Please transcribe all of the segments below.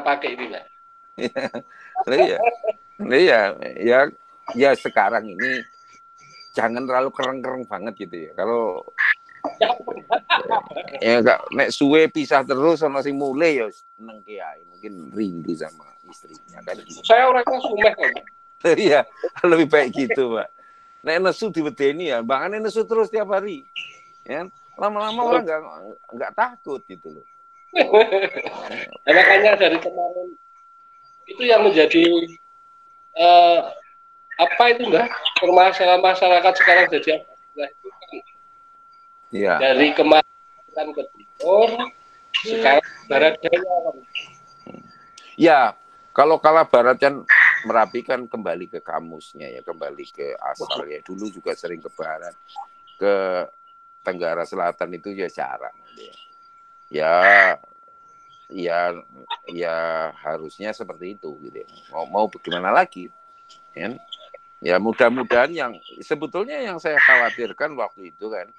pakai ini, Pak. Iya, iya, ya, ya sekarang ini jangan terlalu kereng-kereng banget gitu ya. Kalau ya nek suwe pisah terus sama si mulai ya seneng kiai, mungkin rindu sama istrinya kan gitu. Saya orangnya sumeh kok. Iya, lebih baik gitu, Pak. Nek nesu diwedeni ya, bahkan nesu terus tiap hari. Ya, lama-lama orang nggak takut gitu loh. Nah, makanya dari kemarin itu yang menjadi apa itu enggak permasalahan masyarakat sekarang jadi apa? Ya. Dari kemarin ke timur, sekarang barat daya. Ya, kalau kalah barat kan Merapi kan kembali ke kamusnya ya, kembali ke asal ya. Dulu juga sering ke barat, ke Tenggara Selatan itu ya jarang. Ya, ya, ya harusnya seperti itu gitu. Mau bagaimana lagi? Ya, ya mudah-mudahan yang sebetulnya yang saya khawatirkan waktu itu kan,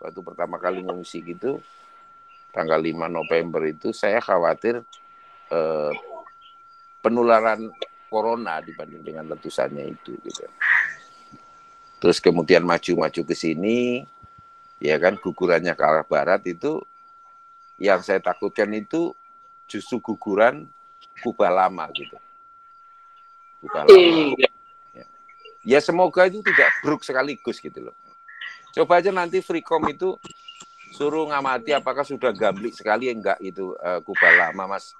waktu pertama kali ngungsi gitu, tanggal 5 November itu saya khawatir penularan corona dibanding dengan letusannya itu gitu. Terus kemudian maju-maju ke sini, ya kan gugurannya ke arah barat itu yang saya takutkan itu justru guguran Kuba lama gitu. Kuba lama. Ya semoga itu tidak bruk sekaligus gitu loh. Coba aja nanti Freecom itu suruh ngamati apakah sudah gamblik sekali enggak itu Kuba lama, Mas.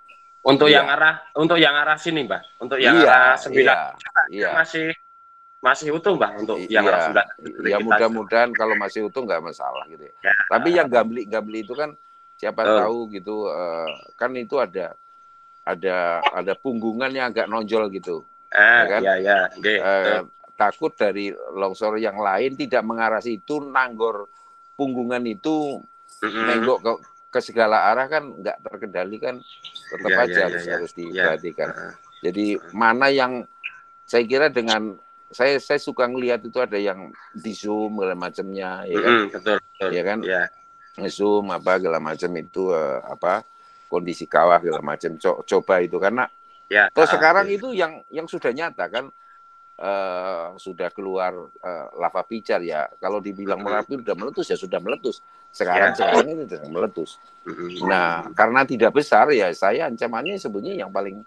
Untuk yang arah sini, Mbak. Untuk yang arah 9 masih utuh, Mbak, untuk yang arah 9. Ya mudah-mudahan kalau masih utuh nggak masalah gitu ya. Tapi yang gamblik-gamblik itu kan siapa tahu gitu kan itu ada punggungan yang agak nonjol gitu. Ya kan? Takut dari longsor yang lain tidak mengarah situ, nanggor punggungan itu menggok ke segala arah kan nggak terkendali kan, tetap aja harus diperhatikan. Jadi mana yang saya kira dengan saya suka ngelihat itu ada yang di zoom segala macamnya, ya kan, betul. Ya kan, zoom apa segala macam itu kondisi kawah segala macam coba itu karena terus sekarang itu yang sudah nyata kan. Sudah keluar lava pijar ya. Kalau dibilang Merapi sudah meletus ya sudah meletus. Sekarang ini sedang meletus. Nah, karena tidak besar ya saya ancamannya sebenarnya yang paling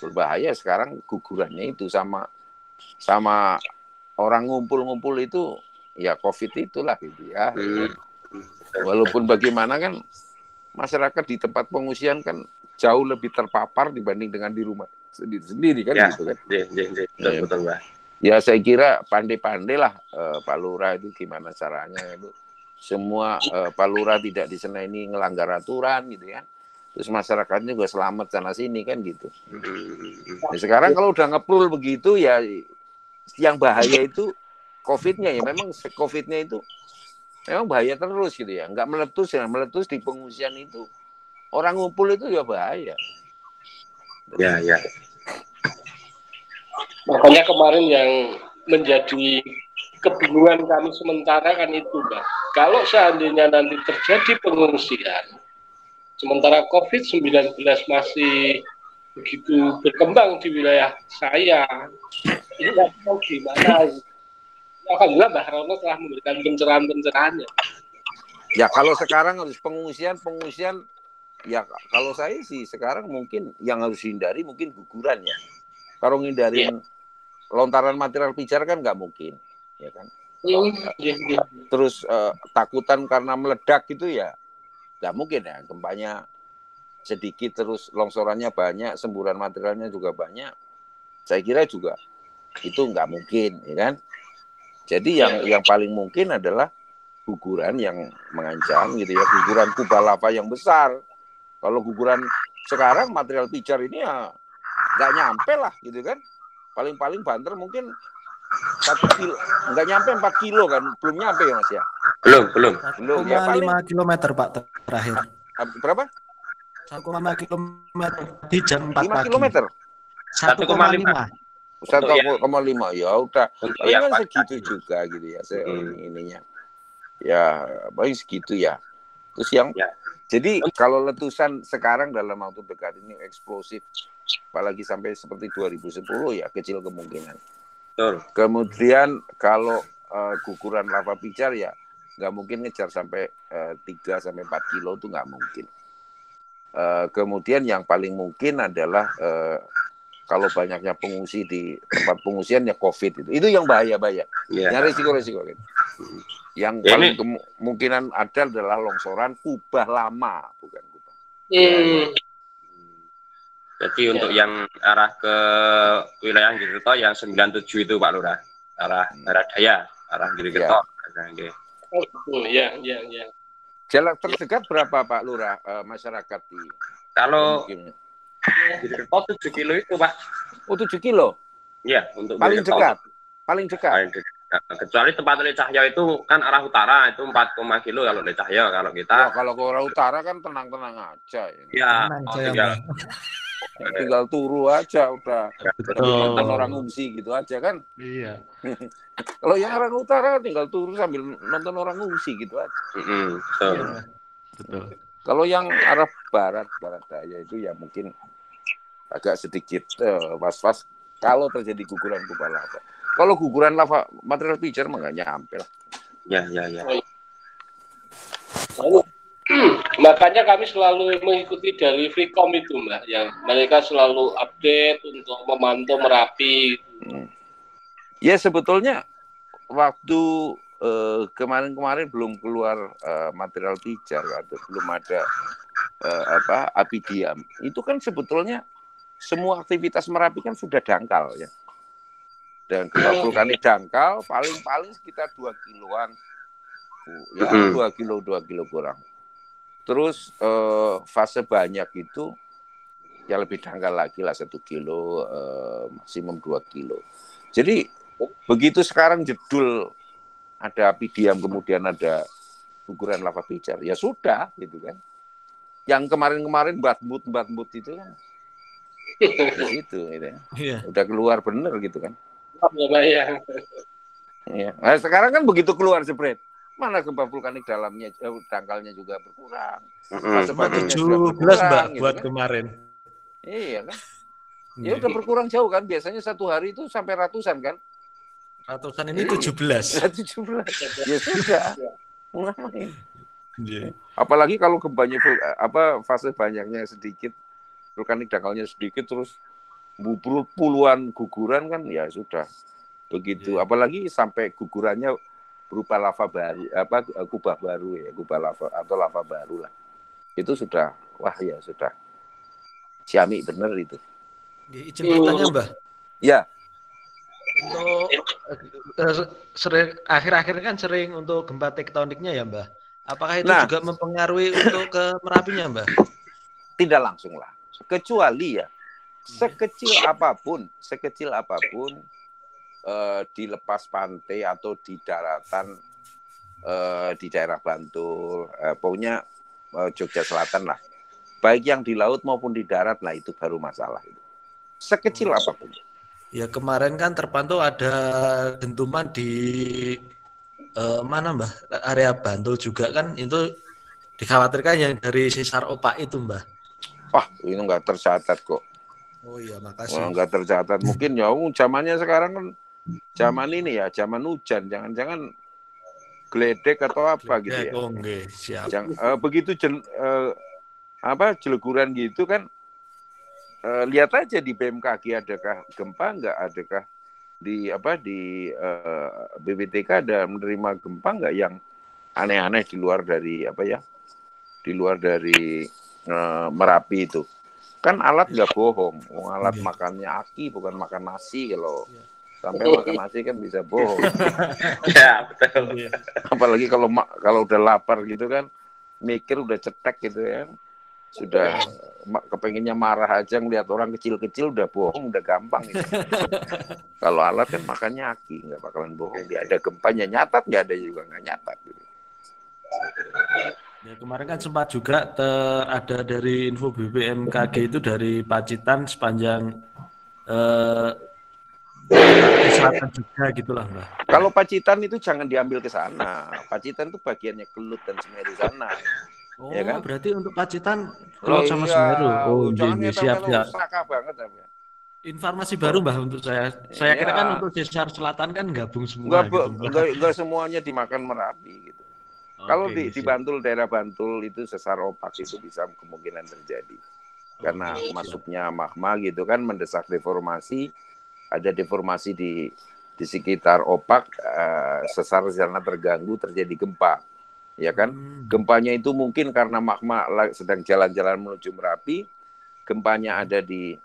berbahaya sekarang gugurannya itu sama orang ngumpul-ngumpul itu ya COVID itulah gitu ya. Walaupun bagaimana kan masyarakat di tempat pengungsian kan jauh lebih terpapar dibanding dengan di rumah sendiri kan gitu kan. Betul, Mbak. Ya saya kira pandai-pandai lah Pak Lurah itu gimana caranya itu. Semua Pak Lurah tidak di sana ini ngelanggar aturan gitu ya. Terus masyarakatnya juga selamat sana sini kan gitu. Nah, sekarang kalau udah ngeprul begitu ya yang bahaya itu COVID-nya ya. Memang COVID-nya itu memang bahaya terus gitu ya. Nggak meletus di pengungsian itu. Orang ngumpul itu ya bahaya. Ya. Makanya kemarin yang menjadi kebingungan kami sementara kan itu, Mbak. Kalau seandainya nanti terjadi pengungsian, sementara COVID-19 masih begitu berkembang di wilayah saya, ini nggak tahu gimana. Alhamdulillah Mbak Rono telah memberikan pencerahan-pencerahannya. Ya kalau sekarang harus pengungsian, ya kalau saya sih sekarang mungkin yang harus dihindari mungkin guguran ya. Kalau ngindarin lontaran material pijar kan nggak mungkin, ya kan. Terus takutan karena meledak gitu ya nggak mungkin ya. Gempanya sedikit terus longsorannya banyak, semburan materialnya juga banyak. Saya kira juga itu nggak mungkin, ya kan. Jadi yang paling mungkin adalah guguran yang mengancam gitu ya, guguran kubah lava yang besar. Kalau guguran sekarang material pijar ini ya nggak nyampe lah gitu kan. Paling banter mungkin 1 kilo, nggak nyampe 4 kilo kan, belum nyampe ya Mas ya? Belum ya paling 5 kilometer Pak terakhir. Berapa? 1,5 kilometer di jam 4 5 pagi. Kilometer? 1,5. 1,5 ya udah. Paling kan segitu juga gitu ya ininya. Ya paling segitu ya. Terus yang Ya. jadi kalau letusan sekarang dalam waktu dekat ini eksplosif, apalagi sampai seperti 2010 ya kecil kemungkinan. Betul. Kemudian kalau guguran lava pijar ya nggak mungkin ngejar sampai 3 sampai 4 kilo itu nggak mungkin. Kemudian yang paling mungkin adalah kalau banyaknya pengungsi di tempat pengungsian ya COVID itu yang bahaya. Yeah. Yang resiko gitu. Yang paling kemungkinan ada adalah longsoran kubah lama, bukan kubah. Jadi untuk yang arah ke wilayah Girito yang 97 itu Pak Lurah, arah barat daya, arah Girito. Ya. Jarak terdekat berapa Pak Lurah masyarakat di? Kalau Girito 7 kilo itu Pak. Oh 7 kilo? Iya, untuk paling Girito. dekat. Paling dekat. Kecuali tempat Le Cahyo itu kan arah utara itu 4, kilo kalau Le Cahyo, kalau kita. Ya, kalau ke arah utara kan tenang-tenang aja. Ya, tinggal turu aja udah. Nonton orang ngungsi gitu aja kan. Iya. Kalau yang arah utara tinggal turu sambil nonton orang ngungsi gitu aja. Betul. Kalau yang arah barat daya itu ya mungkin agak sedikit was-was kalau terjadi guguran kubah lava. Kalau guguran lava material pijar nggak nyampe lah. Ya. Makanya kami selalu mengikuti dari Freecom itu Mbak, yang mereka selalu update untuk memantau Merapi. Ya sebetulnya waktu kemarin belum keluar material pijar atau belum ada api diam. Itu kan sebetulnya semua aktivitas Merapi kan sudah dangkal ya. Dan gempa vulkanik dangkal paling sekitar 2 kiloan. Ya 2 kilo kurang. Terus fase banyak itu ya lebih dangkal lagi lah 1 kilo, maksimum 2 kilo. Jadi begitu sekarang jedul ada api diam kemudian ada guguran lava pijar, ya sudah gitu kan. Yang kemarin batmut itu kan di situ gitu ya. Iya. Udah keluar bener gitu kan. Ya. Nah, sekarang kan begitu keluar jebret. Mana gempa vulkanik dalamnya dangkalnya juga berkurang. Fase banjirnya sudah berkurang Mbak gitu buat kan. kemarin. Iya kan. Ya udah berkurang jauh kan. Biasanya 1 hari itu sampai ratusan kan. Ratusan ini 17. 17. Ya sudah. Ngapain? Yeah. Apalagi kalau gempanya fase banyaknya sedikit, vulkanik dangkalnya sedikit terus puluhan guguran kan ya sudah. Begitu. Apalagi sampai gugurannya berupa lava baru, kubah baru ya, kubah lava atau lava baru lah. Itu sudah, wah ya sudah. Ciamik bener itu. Izin bertanya Mbah. Ya. Untuk akhir-akhir kan sering untuk gempa tektoniknya ya Mbah. Apakah itu juga mempengaruhi untuk ke Merapinya Mbah? Tidak langsung lah. Kecuali ya sekecil apapun di lepas pantai atau di daratan di daerah Bantul, pokoknya Jogja Selatan lah. Baik yang di laut maupun di darat lah itu baru masalah itu. Sekecil apapun. Ya kemarin kan terpantau ada dentuman di mana Mbah? Area Bantul juga kan itu dikhawatirkan yang dari sesar opak itu Mbah. Wah, ini nggak tercatat kok. Oh iya, makasih. Nggak tercatat. Mungkin ya zamannya sekarang kan zaman ini ya, zaman hujan. Jangan-jangan geledek atau apa gitu ya. Siap. Begitu jeleguran gitu kan, lihat aja di BMKG adakah gempa, nggak adakah di BPTK ada menerima gempa nggak yang aneh-aneh di luar dari Merapi itu. Kan alat nggak bohong, alat makannya aki bukan makan nasi. Kalau sampai makan nasi kan bisa bohong. Ya betul. Apalagi kalau udah lapar gitu kan, mikir udah cetek gitu ya, sudah kepengennya marah aja ngeliat orang kecil-kecil udah bohong, udah gampang gitu. Kalau alat kan makannya aki, nggak bakalan bohong. Dia ada gempanya nyatat, nggak ada juga nggak nyatat. Gitu. Ya, kemarin kan sempat juga ada dari info BBMKG itu dari Pacitan sepanjang selatan juga gitulah Mbak. Kalau Pacitan itu jangan diambil ke sana. Pacitan itu bagiannya Kelut dan Semeru sana. Oh, ya kan? berarti untuk Pacitan Loh Kelot sama iya, Semeru. Oh, jangan siap ngetel-ngetel siap. Saka banget tapi. Informasi baru Mbah untuk saya. Saya kira kan Ya, untuk Sesar Selatan kan gabung semua gitu Mbah. enggak semuanya dimakan Merapi gitu. Kalau Oke, di siap. Bantul, daerah Bantul itu sesar opak itu bisa kemungkinan terjadi. Karena Oke, siap. masuknya magma gitu kan mendesak deformasi, ada deformasi di sekitar opak, sesar di sana terganggu, terjadi gempa. Ya kan? Gempanya itu mungkin karena magma sedang jalan-jalan menuju Merapi, gempanya ada di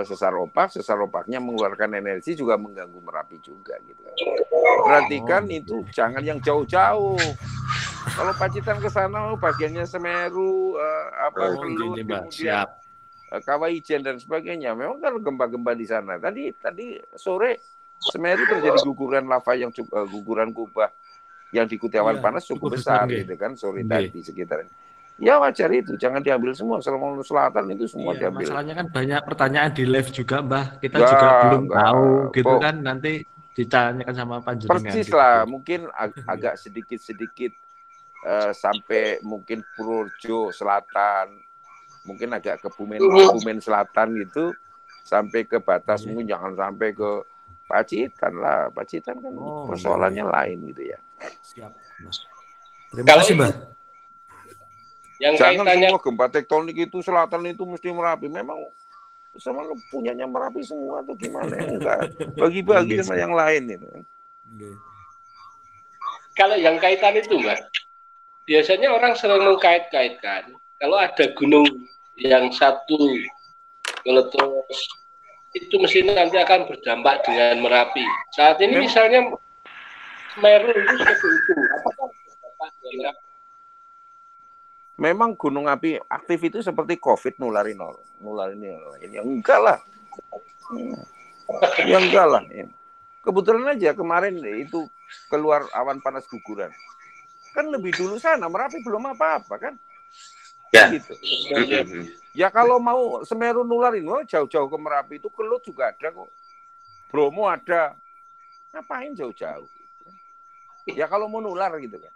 sesar opaknya mengeluarkan energi juga mengganggu Merapi juga gitu. Perhatikan itu jangan yang jauh-jauh. Kalau Pacitan ke sana bagiannya Semeru, Kelut, Gini, Mbak. kemudian Siap. Kawah Ijen dan sebagainya. Memang kan gempa-gempa di sana. Tadi sore Semeru terjadi guguran lava yang guguran kubah yang diikuti awan panas cukup besar gitu kan sore tadi sekitarnya. Ya wajar itu, jangan diambil semua. Selama Selatan itu semua diambil. Masalahnya kan banyak pertanyaan di live juga, Mbah. Kita juga belum tahu gitu kan. Nanti ditanyakan sama panjenengan. Persis gitu. lah, mungkin agak sedikit-sedikit sampai mungkin Purworejo Selatan, mungkin agak ke Kebumen Selatan gitu, sampai ke batas mungkin jangan sampai ke Pacitan lah. Pacitan kan persoalannya lain gitu ya. Siap. Terima kasih, Mbah. Yang jangan kaitannya... semua gempa tektonik itu selatan itu mesti Merapi. Memang sama punyanya Merapi semua tuh gimana? Enggak. Bagi-bagi sama yang lain itu. Kalau yang kaitan itu, Mbak, biasanya orang sering mengkait-kaitkan. Kalau ada gunung yang satu meletus, itu mesti nanti akan berdampak dengan Merapi. Saat ini misalnya Semeru itu seperti itu. Apakah berdampak dengan Merapi? Memang gunung api aktif itu seperti COVID nularin ini enggak lah. Ya enggak lah. Kebetulan aja kemarin itu keluar awan panas guguran. Kan lebih dulu sana Merapi belum apa-apa kan? Ya gitu. Ya kalau mau Semeru nularin, jauh-jauh ke Merapi itu Kelut juga ada kok. Bromo ada. Ngapain jauh-jauh? Ya kalau mau nular gitu kan.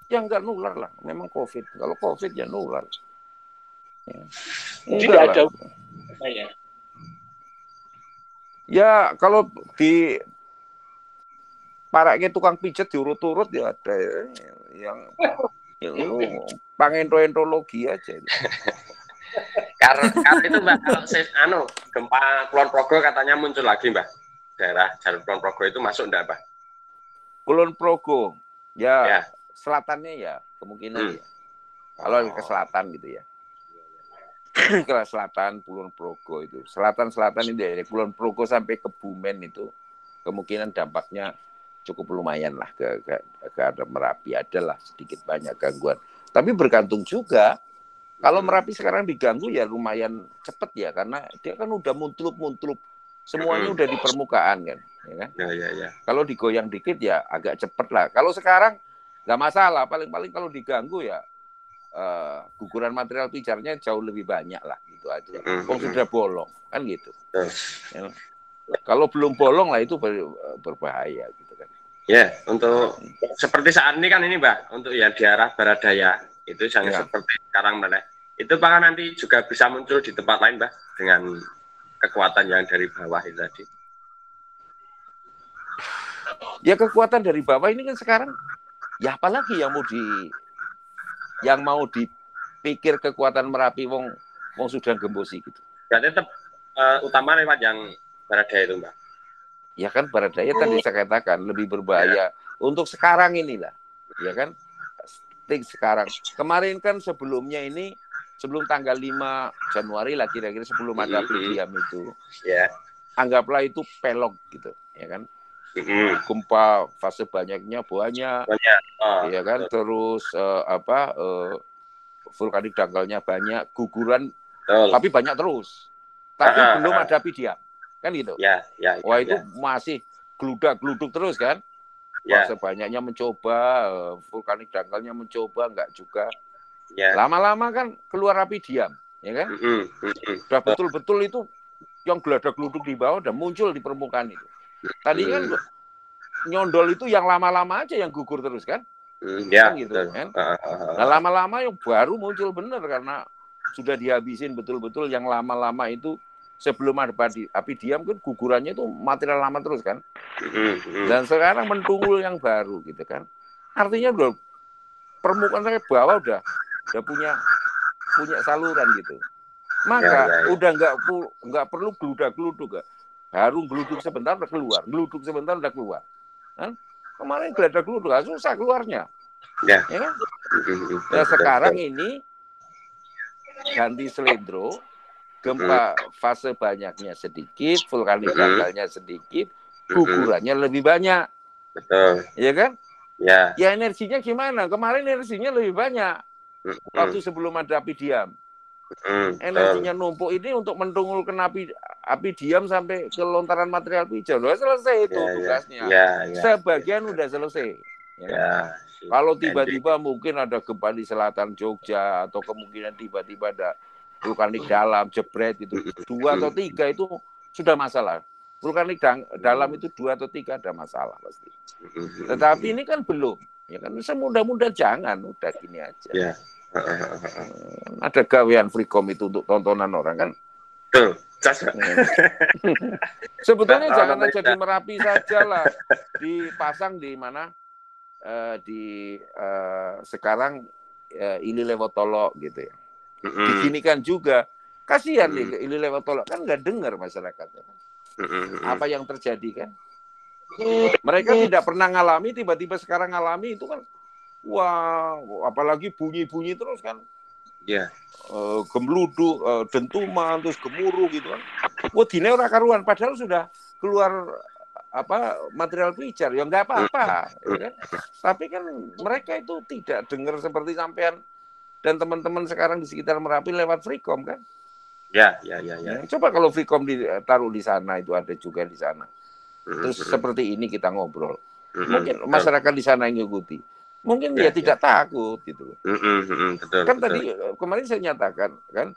Ya enggak nular lah, memang COVID. Kalau COVID ya nular. Ya. Tidak ada. Ya kalau di paraknya tukang pijet diurut-urut ya ada yang pangentologi aja. Karena itu Mbak, kalau gempa Kulon Progo katanya muncul lagi Mbak. Daerah Jalur Kulon Progo itu masuk enggak Mbak? Kulon Progo, ya. Selatannya ya kemungkinan ya. Kalau ke selatan gitu ya. Ke selatan Kulon Progo itu. Selatan itu ya Kulon Progo sampai Kebumen itu kemungkinan dampaknya cukup lumayan lah ke arah Merapi, adalah sedikit banyak gangguan. Tapi bergantung juga kalau Merapi sekarang diganggu ya lumayan cepet ya karena dia kan udah muntlup. Semuanya udah di permukaan kan, ya kan? Ya. Kalau digoyang dikit ya agak cepet lah. Kalau sekarang nggak masalah, paling-paling kalau diganggu ya guguran material pijarnya jauh lebih banyak lah gitu aja. Sudah bolong kan gitu. Ya. Kalau belum bolong lah itu berbahaya gitu kan. Ya, untuk seperti saat ini kan ini Mbak, untuk yang di arah barat daya itu jangan seperti sekarang Mbak. Itu apakah nanti juga bisa muncul di tempat lain Mbak dengan kekuatan yang dari bawah itu tadi? Ya kekuatan dari bawah ini kan sekarang ya apalagi yang mau dipikir kekuatan Merapi wong sudah gembosi gitu. Berarti tetap utama lewat yang barat daya itu Mbak. Ya kan barat daya tadi saya katakan lebih berbahaya untuk sekarang inilah. Ya kan? Sekarang. Kemarin kan sebelumnya ini sebelum tanggal 5 Januari lah kira-kira sebelum ada Plidiam itu. Ya. Anggaplah itu pelok gitu, ya kan? Gempa fase banyaknya banyak. Ya kan? Terus vulkanik dangkalnya banyak, guguran tapi banyak terus. Tapi belum ada Plidiam. Kan gitu. Wah itu masih geludak-geluduk terus kan. Fase banyaknya mencoba, vulkanik dangkalnya mencoba, enggak juga. Lama-lama kan keluar api diam, ya kan? Udah betul-betul itu yang geladak-geluduk di bawah udah muncul di permukaan itu. Tadi kan nyondol itu yang lama-lama aja yang gugur terus kan. Ya, kan gitu betul. kan. Nah lama-lama yang baru muncul bener karena sudah dihabisin betul-betul yang lama-lama itu sebelum ada api diam kan gugurannya itu material lama terus kan. Dan sekarang mentunggul yang baru gitu kan. Artinya udah permukaan sampai bawah udah punya saluran gitu. Maka udah nggak perlu geludak-geluduk. Baru geluduk sebentar udah keluar, geluduk sebentar udah keluar. Kan? Kemarin geledak-geluduk susah keluarnya. Ya. Ya kan? Nah, sekarang ini ganti selendro, gempa fase banyaknya sedikit, vulkanik dangkalnya sedikit, gugurannya lebih banyak. Betul. Iya kan? Ya. Ya energinya gimana? Kemarin energinya lebih banyak. Waktu sebelum ada api diam. Energinya numpuk ini untuk mentunggulkan api diam sampai ke lontaran material pijar. Udah selesai itu tugasnya. Sebagian udah selesai. Ya. Kalau tiba-tiba mungkin ada gempa di selatan Jogja atau kemungkinan tiba-tiba ada vulkanik dalam jebret itu 2 atau 3 itu sudah masalah. Vulkanik dalam itu 2 atau 3 ada masalah pasti. Tetapi ini kan belum. Ya kan semudah-mudah jangan, udah gini aja. Ya. Ada gawean Freecom itu untuk tontonan orang kan. Tuh. Sebetulnya jangan aja di Merapi saja lah. Dipasang di mana? Sekarang Ili Lewotolo gitu ya. Diginikan juga. Kasihan nih Ili Lewotolo kan nggak dengar masyarakatnya. Apa yang terjadi kan? Mereka tidak pernah ngalami, tiba-tiba sekarang ngalami itu kan. Wah, apalagi bunyi-bunyi terus kan. Iya. Gemluduk, dentuman, terus gemuruh gitu kan. Wah, dine ora karuan padahal sudah keluar material pijar ya nggak apa-apa ya kan? Tapi kan mereka itu tidak dengar seperti sampean dan teman-teman sekarang di sekitar Merapi lewat Freecom kan ya. Coba kalau Freecom ditaruh di sana itu ada juga di sana terus seperti ini kita ngobrol mungkin masyarakat di sana yang ngikuti mungkin dia tidak takut gitu betul, kan betul. Tadi kemarin saya nyatakan kan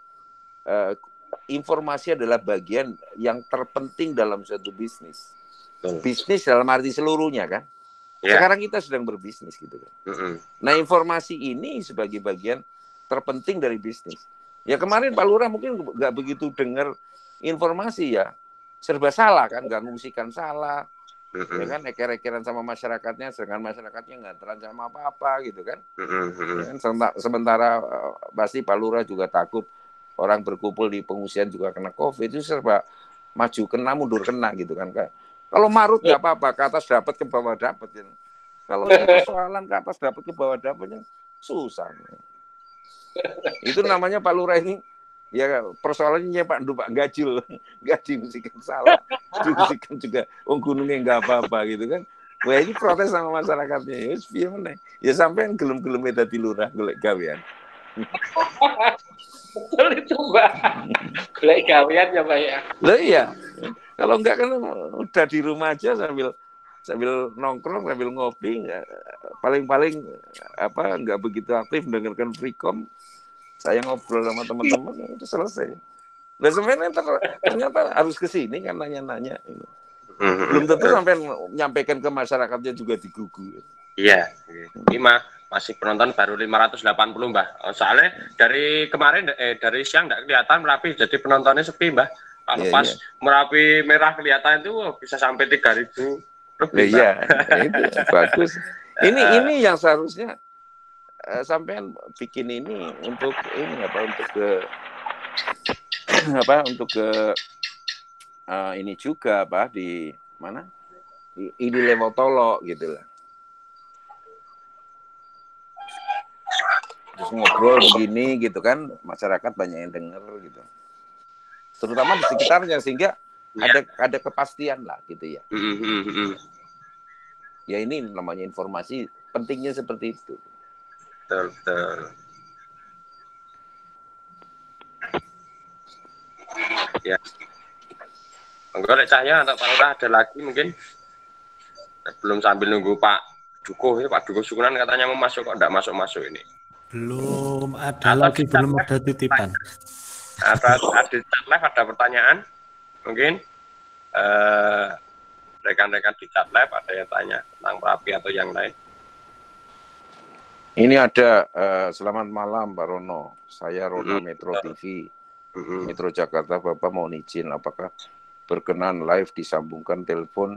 informasi adalah bagian yang terpenting dalam suatu bisnis. Bisnis dalam arti seluruhnya kan. Ya. Sekarang kita sedang berbisnis gitu kan. Nah informasi ini sebagai bagian terpenting dari bisnis. Ya kemarin Pak Lurah mungkin nggak begitu dengar informasi ya. Serba salah kan, nggak ngungsikan salah. Ya kan, eker-ekeran sama masyarakatnya, sedangkan masyarakatnya nggak terancam apa-apa gitu kan. Ya kan? Sementara pasti Pak Lurah juga takut orang berkumpul di pengungsian juga kena COVID itu serba maju kena mundur kena gitu kan. Kalau marut nggak apa-apa, ke atas dapat ke bawah dapat. Ya. Kalau persoalan ke atas dapat ke bawah dapatnya susah. Itu namanya Pak Lurah ini ya persoalannya Pak Ndu Pak Gajul, nggak dimusikan salah, dimusikan juga gunungnya nggak apa-apa gitu kan. Wah ini protes sama masyarakatnya. Ya sampai gelem-gelem dadi lurah golek gawean. Betul itu Mbak. Golek gawean ya Pak ya. Loh iya. Kalau enggak kan udah di rumah aja sambil nongkrong, sambil ngopi, paling-paling enggak begitu aktif mendengarkan Freecom. Saya ngobrol sama teman-teman itu selesai. Nah sebenarnya ternyata harus ke sini kan nanya-nanya. Belum tentu sampai menyampaikan ke masyarakatnya juga digugu. Iya. Ini masih penonton baru 580 Mbah. Soalnya dari kemarin dari siang enggak kelihatan Merapi jadi penontonnya sepi Mbah. Kalau pas Merapi merah kelihatan itu bisa sampai 3.000 lebih. Iya, itu bagus. Ini yang seharusnya sampean bikin ini untuk ini juga di mana? Di Ili Lewotolo gitu lah. Terus ngobrol begini gitu kan, masyarakat banyak yang dengar gitu. Terutama di sekitarnya sehingga ada kepastian lah gitu ya. Ya ini namanya informasi pentingnya seperti itu. Betul. Ya. Enggak Cahya atau Pak Lurah ada lagi mungkin belum sambil nunggu Pak Dukuh ya Pak Dukuh Syukuran katanya mau masuk kok enggak masuk ini. Belum ada lagi belum ada titipan. Ada chat live ada pertanyaan mungkin rekan-rekan di chat live ada yang tanya tentang Merapi atau yang lain. Ini ada selamat malam Pak Rono. Saya Rono Metro TV. Metro Jakarta, Bapak mau izin apakah berkenan live disambungkan telepon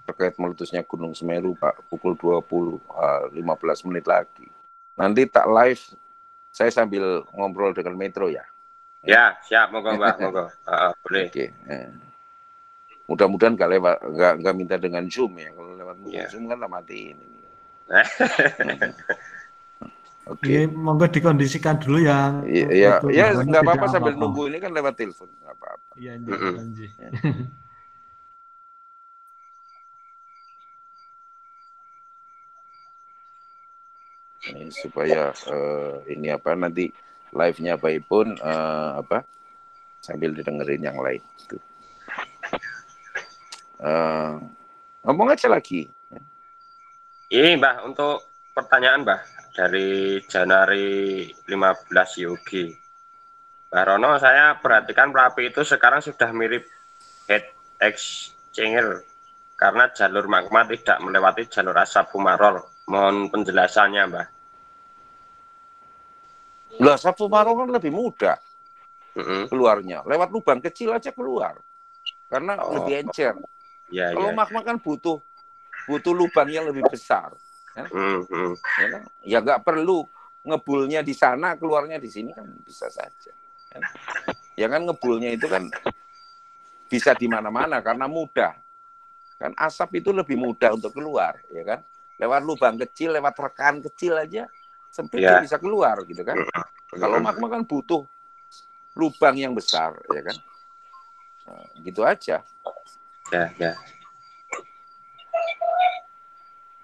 terkait meletusnya Gunung Semeru Pak pukul 20 15 menit lagi. Nanti tak live saya sambil ngobrol dengan Metro ya. Ya, siap, monggo Mbak, monggo. Boleh. Oke. Mudah-mudahan nggak minta dengan Zoom ya. Kalau lewat Zoom kan tak matiin ini. Oke. Monggo dikondisikan dulu yang. Iya, nggak apa-apa sambil nunggu ini kan lewat telepon, nggak apa-apa. Iya, ini supaya ini apa nanti live-nya Pak Ipun sambil didengerin yang lain. Ngomong aja lagi. Ini Mbah untuk pertanyaan Mbah dari Januari 15 Yogi. Mbah Rono, saya perhatikan Merapi itu sekarang sudah mirip heat exchanger karena jalur magma tidak melewati jalur asap fumarol. Mohon penjelasannya Mbah. Lah, asap fumarol kan lebih mudah keluarnya. Lewat lubang kecil aja keluar. Karena lebih encer. Ya, kalau magma kan butuh lubang yang lebih besar. Ya nggak perlu ngebulnya di sana, keluarnya di sini kan bisa saja. Ya kan ngebulnya itu kan bisa di mana-mana karena mudah. Kan asap itu lebih mudah untuk keluar, ya kan? Lewat lubang kecil, lewat rekan kecil aja sempit dia bisa keluar gitu kan. Kalau magma kan butuh lubang yang besar, ya kan? Nah, gitu aja. Ya.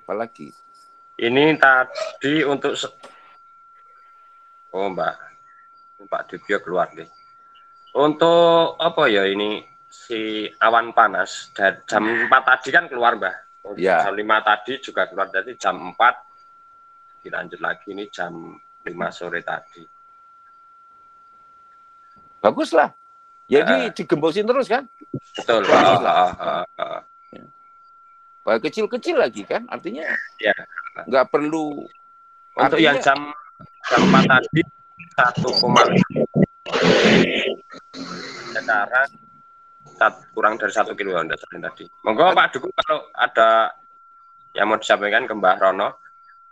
Apalagi? Ini tadi untuk Mbak Dibio keluar nih. Untuk apa ya ini si awan panas dari jam 4 tadi kan keluar Mbak. Ya. Jam 5 tadi juga keluar, jadi jam 4 dilanjut lagi ini jam 5 sore tadi. Bagus lah. Jadi digembosin terus kan? Betul. Kecil-kecil lagi kan? Artinya nggak perlu. Untuk yang jam 4 tadi 1,5. Sekarang kurang dari 1 kilo tadi. Monggo Pak Duku kalau ada yang mau disampaikan ke Mbah Rono,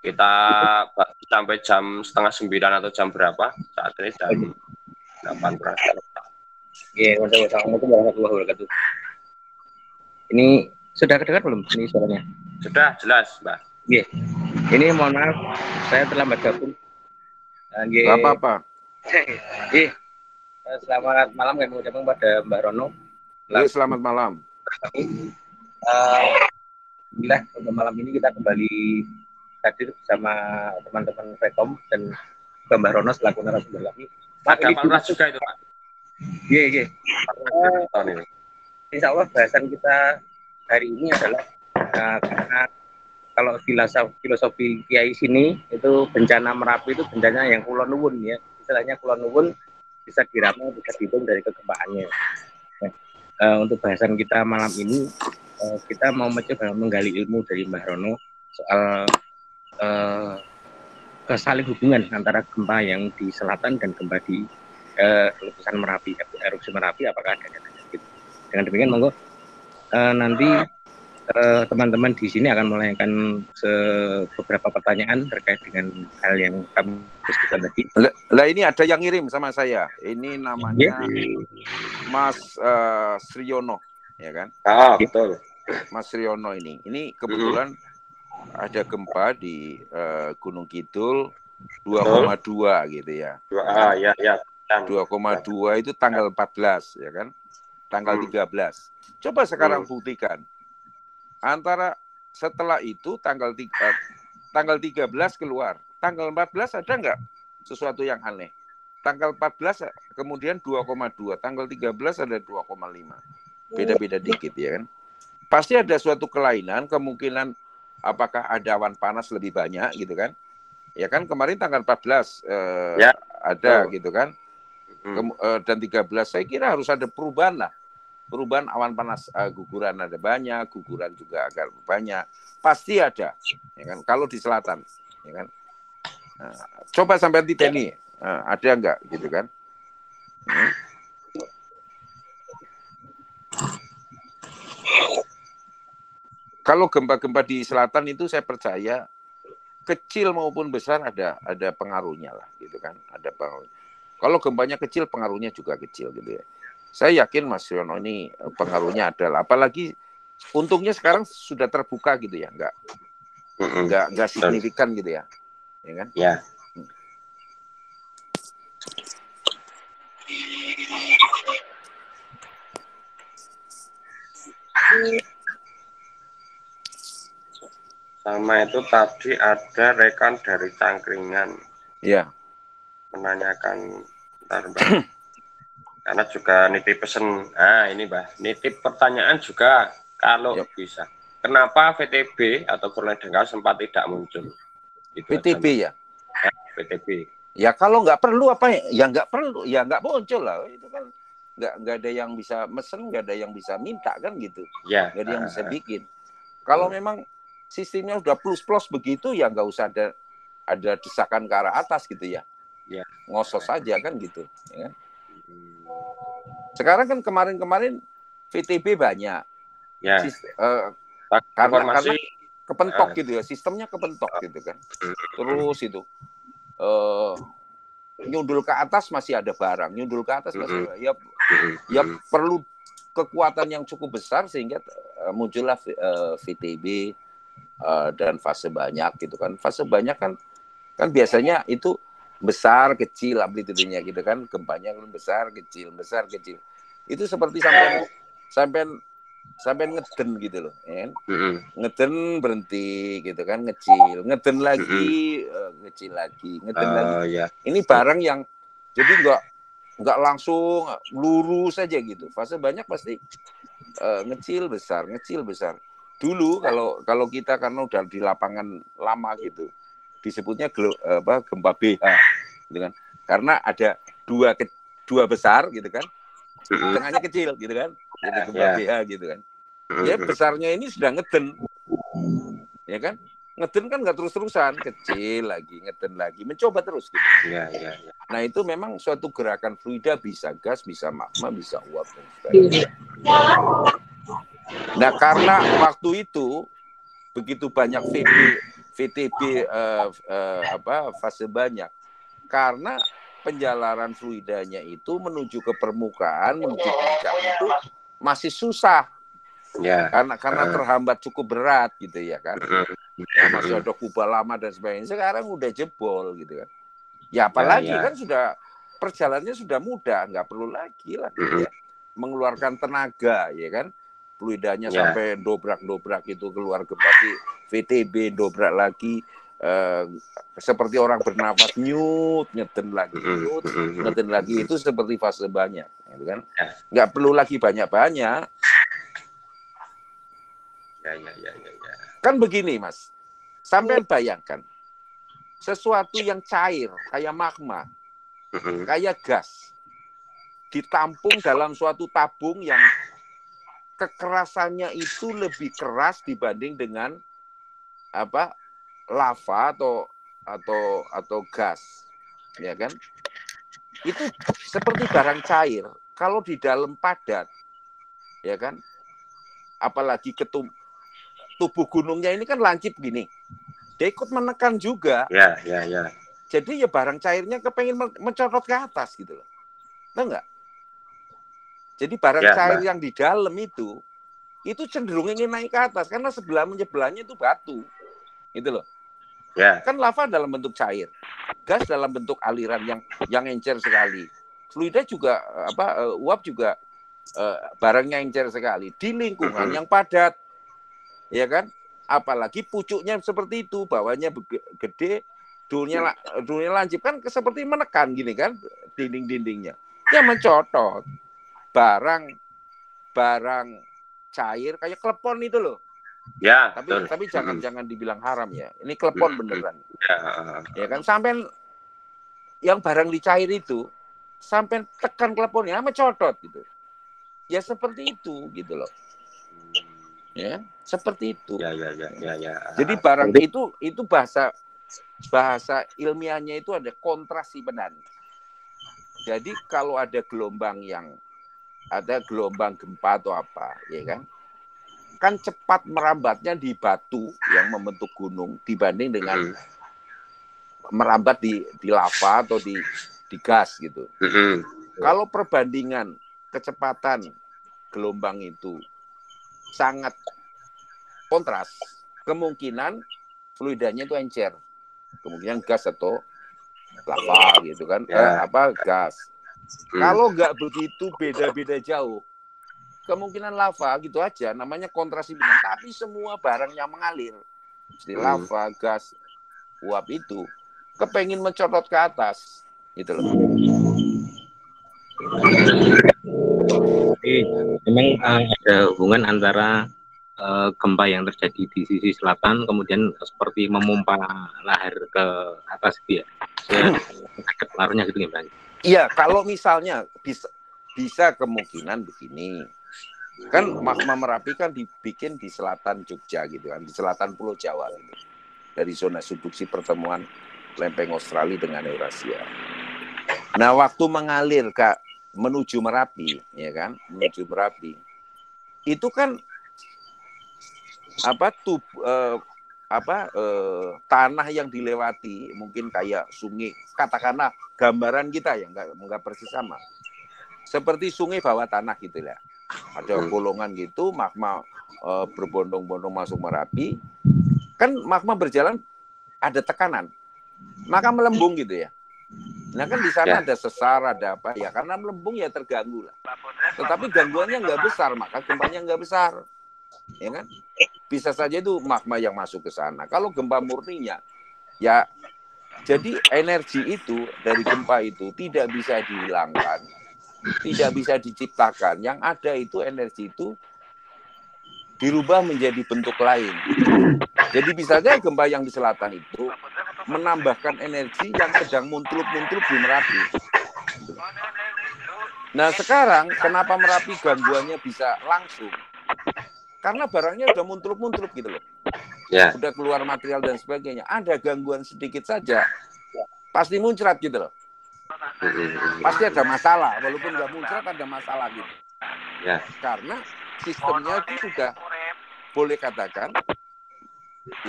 kita sampai jam setengah 9 atau jam berapa? Saat ini jam 8 kurang. Assalamualaikum warahmatullahi wabarakatuh. Ini sudah kedengar belum ini suaranya? Sudah jelas, Mbak. Iya. Ini mohon maaf, saya terlambat gabung. Nggak apa-apa. Iya. Selamat malam kami ucapkan pada Mbak Rono. Selamat malam. Alhamdulillah untuk malam ini kita kembali hadir bersama teman-teman Rekom dan Mbak Rono selaku narasumber kami. Ada Pak Lurah juga itu, Pak. Iya. Insya Allah bahasan kita hari ini adalah karena kalau filosofi Kiai sini itu bencana Merapi itu bencana yang kulon nuwun ya. Istilahnya kulon nuwun bisa diramal, bisa dihitung dari kegempaannya. Untuk bahasan kita malam ini kita mau mencoba menggali ilmu dari Mbah Rono soal kesaling hubungan antara gempa yang di selatan dan gempa di letusan Merapi, erupsi Merapi, apakah ada kaitannya gitu. Dengan demikian monggo nanti teman-teman di sini akan melayangkan beberapa pertanyaan terkait dengan hal yang kami diskusikan tadi. Lah ini ada yang ngirim sama saya. Ini namanya Mas Sriono, ya kan? Betul. Mas Sriono ini kebetulan ada gempa di Gunung Kidul 2,2 gitu ya. 2,2 itu tanggal 14 ya kan? Tanggal 13. Coba sekarang buktikan. Antara setelah itu tanggal 13 keluar. Tanggal 14 ada nggak sesuatu yang aneh? Tanggal 14 kemudian 2,2. Tanggal 13 ada 2,5. Beda-beda dikit ya kan? Pasti ada suatu kelainan, kemungkinan apakah ada awan panas lebih banyak gitu kan? Ya kan kemarin tanggal 14 ada gitu kan? Dan 13 saya kira harus ada perubahan lah. Perubahan awan panas, guguran ada banyak, guguran juga agak banyak, pasti ada, ya kan? Kalau di selatan, ya kan? Nah, coba sampai titeni, ada nggak gitu kan? Kalau gempa-gempa di selatan itu saya percaya kecil maupun besar ada pengaruhnya lah gitu kan, ada pengaruh. Kalau gempanya kecil pengaruhnya juga kecil gitu ya. Saya yakin Mas Yono ini pengaruhnya adalah, apalagi untungnya sekarang sudah terbuka gitu ya, nggak signifikan gitu ya, ya kan? Ya. Sama itu tadi ada rekan dari Cangkringan. Ya. Menanyakan, bentar, Mbak. Karena juga nitip pesen. Nah, ini Mbak, nitip pertanyaan juga kalau bisa. Kenapa VTB atau Formulir Dangkal sempat tidak muncul? Itu VTB ya? VTB. Ya kalau nggak perlu apa ya nggak perlu, ya nggak muncul lah. Itu kan nggak ada yang bisa mesen, nggak ada yang bisa minta kan gitu. Ya. Nggak ada yang bisa bikin. Kalau memang sistemnya udah plus begitu ya nggak usah ada desakan ke arah atas gitu ya. Ya. Ngosos saja kan gitu. Ya. Sekarang kan kemarin VTB banyak. Ya. Karena kepentok gitu ya, sistemnya kepentok gitu kan. Terus itu nyundul ke atas masih ada barang, nyundul ke atas masih ada. Ya perlu kekuatan yang cukup besar sehingga muncullah VTB dan fase banyak gitu kan. Fase banyak kan biasanya itu besar kecil amplitudenya gitu kan, gempanya besar kecil. Itu seperti sampai ngeden gitu loh, ya. Ngeden berhenti gitu kan, ngeden lagi, kecil lagi, ngeden lagi. Ya. Ini barang yang jadi nggak langsung lurus saja gitu. Fase banyak pasti ngecil besar. Dulu kalau kita karena udah di lapangan lama gitu, disebutnya gempa BH gitu kan. Karena ada dua besar gitu kan. Tengahnya kecil gitu kan. Jadi gempa BH gitu kan. Ya besarnya ini sudah ngeden. Ya kan? Ngeden kan nggak terus-terusan, kecil lagi, ngeden lagi, mencoba terus gitu. Ya. Nah, itu memang suatu gerakan fluida, bisa gas, bisa magma, bisa uap dan sebagainya. Nah, karena waktu itu begitu banyak VTB fase banyak, karena penjalaran fluidanya itu menuju ke permukaan, menuju puncak itu masih susah. Ya. Karena terhambat cukup berat gitu ya kan. Ya, masih ada kubah lama dan sebagainya. Sekarang udah jebol gitu kan. Ya apalagi kan sudah perjalanannya sudah mudah, nggak perlu lagi lah gitu ya. Mengeluarkan tenaga ya kan. Fluidanya sampai dobrak itu keluar gempa VTB, dobrak lagi. Seperti orang bernafas ngeden lagi itu seperti fase banyak gitu kan. Nggak perlu lagi banyak-banyak. Ya. Kan begini Mas, sampai bayangkan sesuatu yang cair kayak magma, kayak gas, ditampung dalam suatu tabung yang kekerasannya itu lebih keras dibanding dengan lava atau gas, ya kan? Itu seperti barang cair. Kalau di dalam padat, ya kan? Apalagi tubuh gunungnya ini kan lancip gini, dia ikut menekan juga. Ya. Jadi ya barang cairnya kepengen mencorot ke atas gitu loh, tahu nggak? Jadi barang cair yang di dalam itu cenderung ingin naik ke atas karena sebelahnya itu batu, gitu loh. Ya. Kan lava dalam bentuk cair, gas dalam bentuk aliran yang encer sekali, fluida juga uap juga barangnya encer sekali di lingkungan yang padat, ya kan? Apalagi pucuknya seperti itu, bawahnya gede, dulunya lancip kan seperti menekan gini kan dinding-dindingnya, ya mencotot barang cair kayak klepon itu loh. Ya. Tapi jangan dibilang haram ya. Ini klepon beneran. Ya kan sampai yang barang dicair itu sampai tekan kleponnya mencotot gitu. Ya seperti itu gitu loh. Ya, seperti itu. Ya. Jadi barang itu bahasa bahasa ilmiahnya itu ada kontraksi benar. Jadi kalau ada gelombang gempa atau apa, ya kan cepat merambatnya di batu yang membentuk gunung dibanding dengan merambat di lava atau di gas gitu. Kalau perbandingan kecepatan gelombang itu sangat kontras, kemungkinan fluidanya itu encer, kemungkinan gas atau lava gitu kan, gas. Kalau nggak begitu beda-beda jauh, kemungkinan lava gitu aja, namanya kontraksi bintang. Tapi semua barang yang mengalir, seperti lava, gas, uap itu, kepengin mencotot ke atas, gitu loh. Jadi memang ada hubungan antara gempa yang terjadi di sisi selatan kemudian seperti memompa lahar ke atas gitu ya. Larutnya gitu ya, Bang. Iya, kalau misalnya bisa kemungkinan begini. Kan magma Merapi kan dibikin di selatan Jogja gitu kan, di selatan Pulau Jawa gitu. Dari zona subduksi pertemuan lempeng Australia dengan Eurasia. Nah, waktu mengalir menuju Merapi, ya kan, menuju Merapi, itu kan tanah yang dilewati mungkin kayak sungai, katakanlah gambaran kita ya nggak persis sama, seperti sungai bawah tanah gitu ya, ada bolongan gitu, magma berbondong-bondong masuk Merapi, kan magma berjalan ada tekanan, maka melembung gitu ya. Nah kan di sana ada sesar, ada apa ya, karena melembung ya terganggu lah. Tetapi gangguannya nggak besar, maka gempanya nggak besar, ya kan? Bisa saja itu magma yang masuk ke sana. Kalau gempa murninya, ya jadi energi itu dari gempa itu tidak bisa dihilangkan, tidak bisa diciptakan. Yang ada itu energi itu dirubah menjadi bentuk lain. Jadi bisa saja gempa yang di selatan itu menambahkan energi yang sedang muncul-muncul di Merapi. Nah sekarang kenapa Merapi gangguannya bisa langsung? Karena barangnya udah muncul-muncul gitu loh. Ya. Udah keluar material dan sebagainya. Ada gangguan sedikit saja, pasti muncrat gitu loh. Pasti ada masalah, walaupun nggak muncrat ada masalah gitu. Ya. Karena sistemnya itu sudah boleh katakan,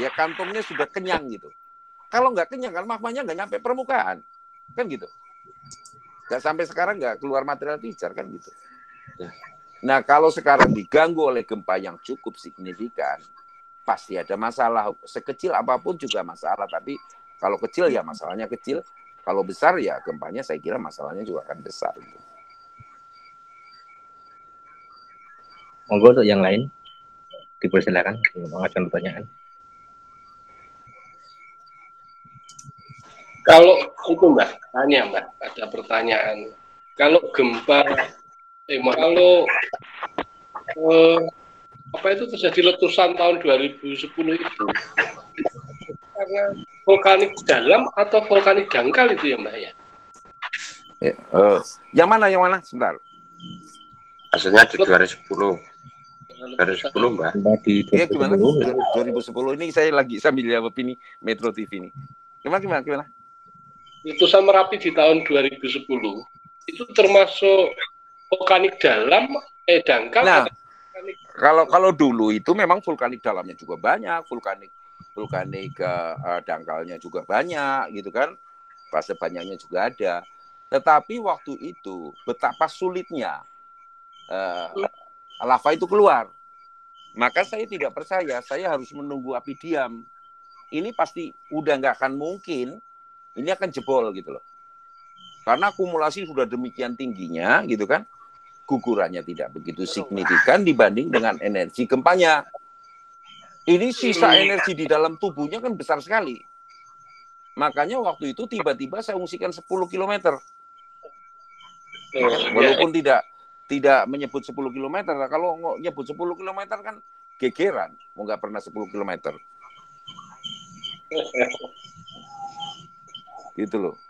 ya kantongnya sudah kenyang gitu. Kalau nggak kenyang kan magmanya nggak nyampe permukaan, kan gitu. Nggak sampai sekarang nggak keluar material pijar kan gitu. Nah kalau sekarang diganggu oleh gempa yang cukup signifikan, pasti ada masalah. Sekecil apapun juga masalah. Tapi kalau kecil ya masalahnya kecil. Kalau besar ya gempanya saya kira masalahnya juga akan besar. Gitu. Monggo untuk yang lain dipersilakan mengajukan pertanyaan. Kalau itu Mbak, ada pertanyaan. Kalau gempa, apa itu terjadi letusan tahun 2010 itu karena vulkanik dalam atau vulkanik dangkal itu ya Mbak ya? Yang mana? Sebentar. Maksudnya di 2010. 2010 Mbak. Iya gimana? 2010 ini saya lagi sambil jawab ini Metro TV ini. Gimana? Letusan Merapi di tahun 2010 itu termasuk vulkanik dalam dangkal. Nah, kalau dulu itu memang vulkanik dalamnya juga banyak, vulkanik dangkalnya juga banyak gitu kan. Fase banyaknya juga ada. Tetapi waktu itu betapa sulitnya lava itu keluar. Maka saya tidak percaya, saya harus menunggu api diam. Ini pasti udah nggak akan mungkin. Ini akan jebol gitu loh. Karena akumulasi sudah demikian tingginya gitu kan. Gugurannya tidak begitu signifikan dibanding dengan energi gempanya. Ini sisa energi di dalam tubuhnya kan besar sekali. Makanya waktu itu tiba-tiba saya ungsikan 10 km. Walaupun tidak menyebut 10 km. Kalau nyebut 10 km kan gegeran. Mau nggak pernah 10 km. Gitu loh.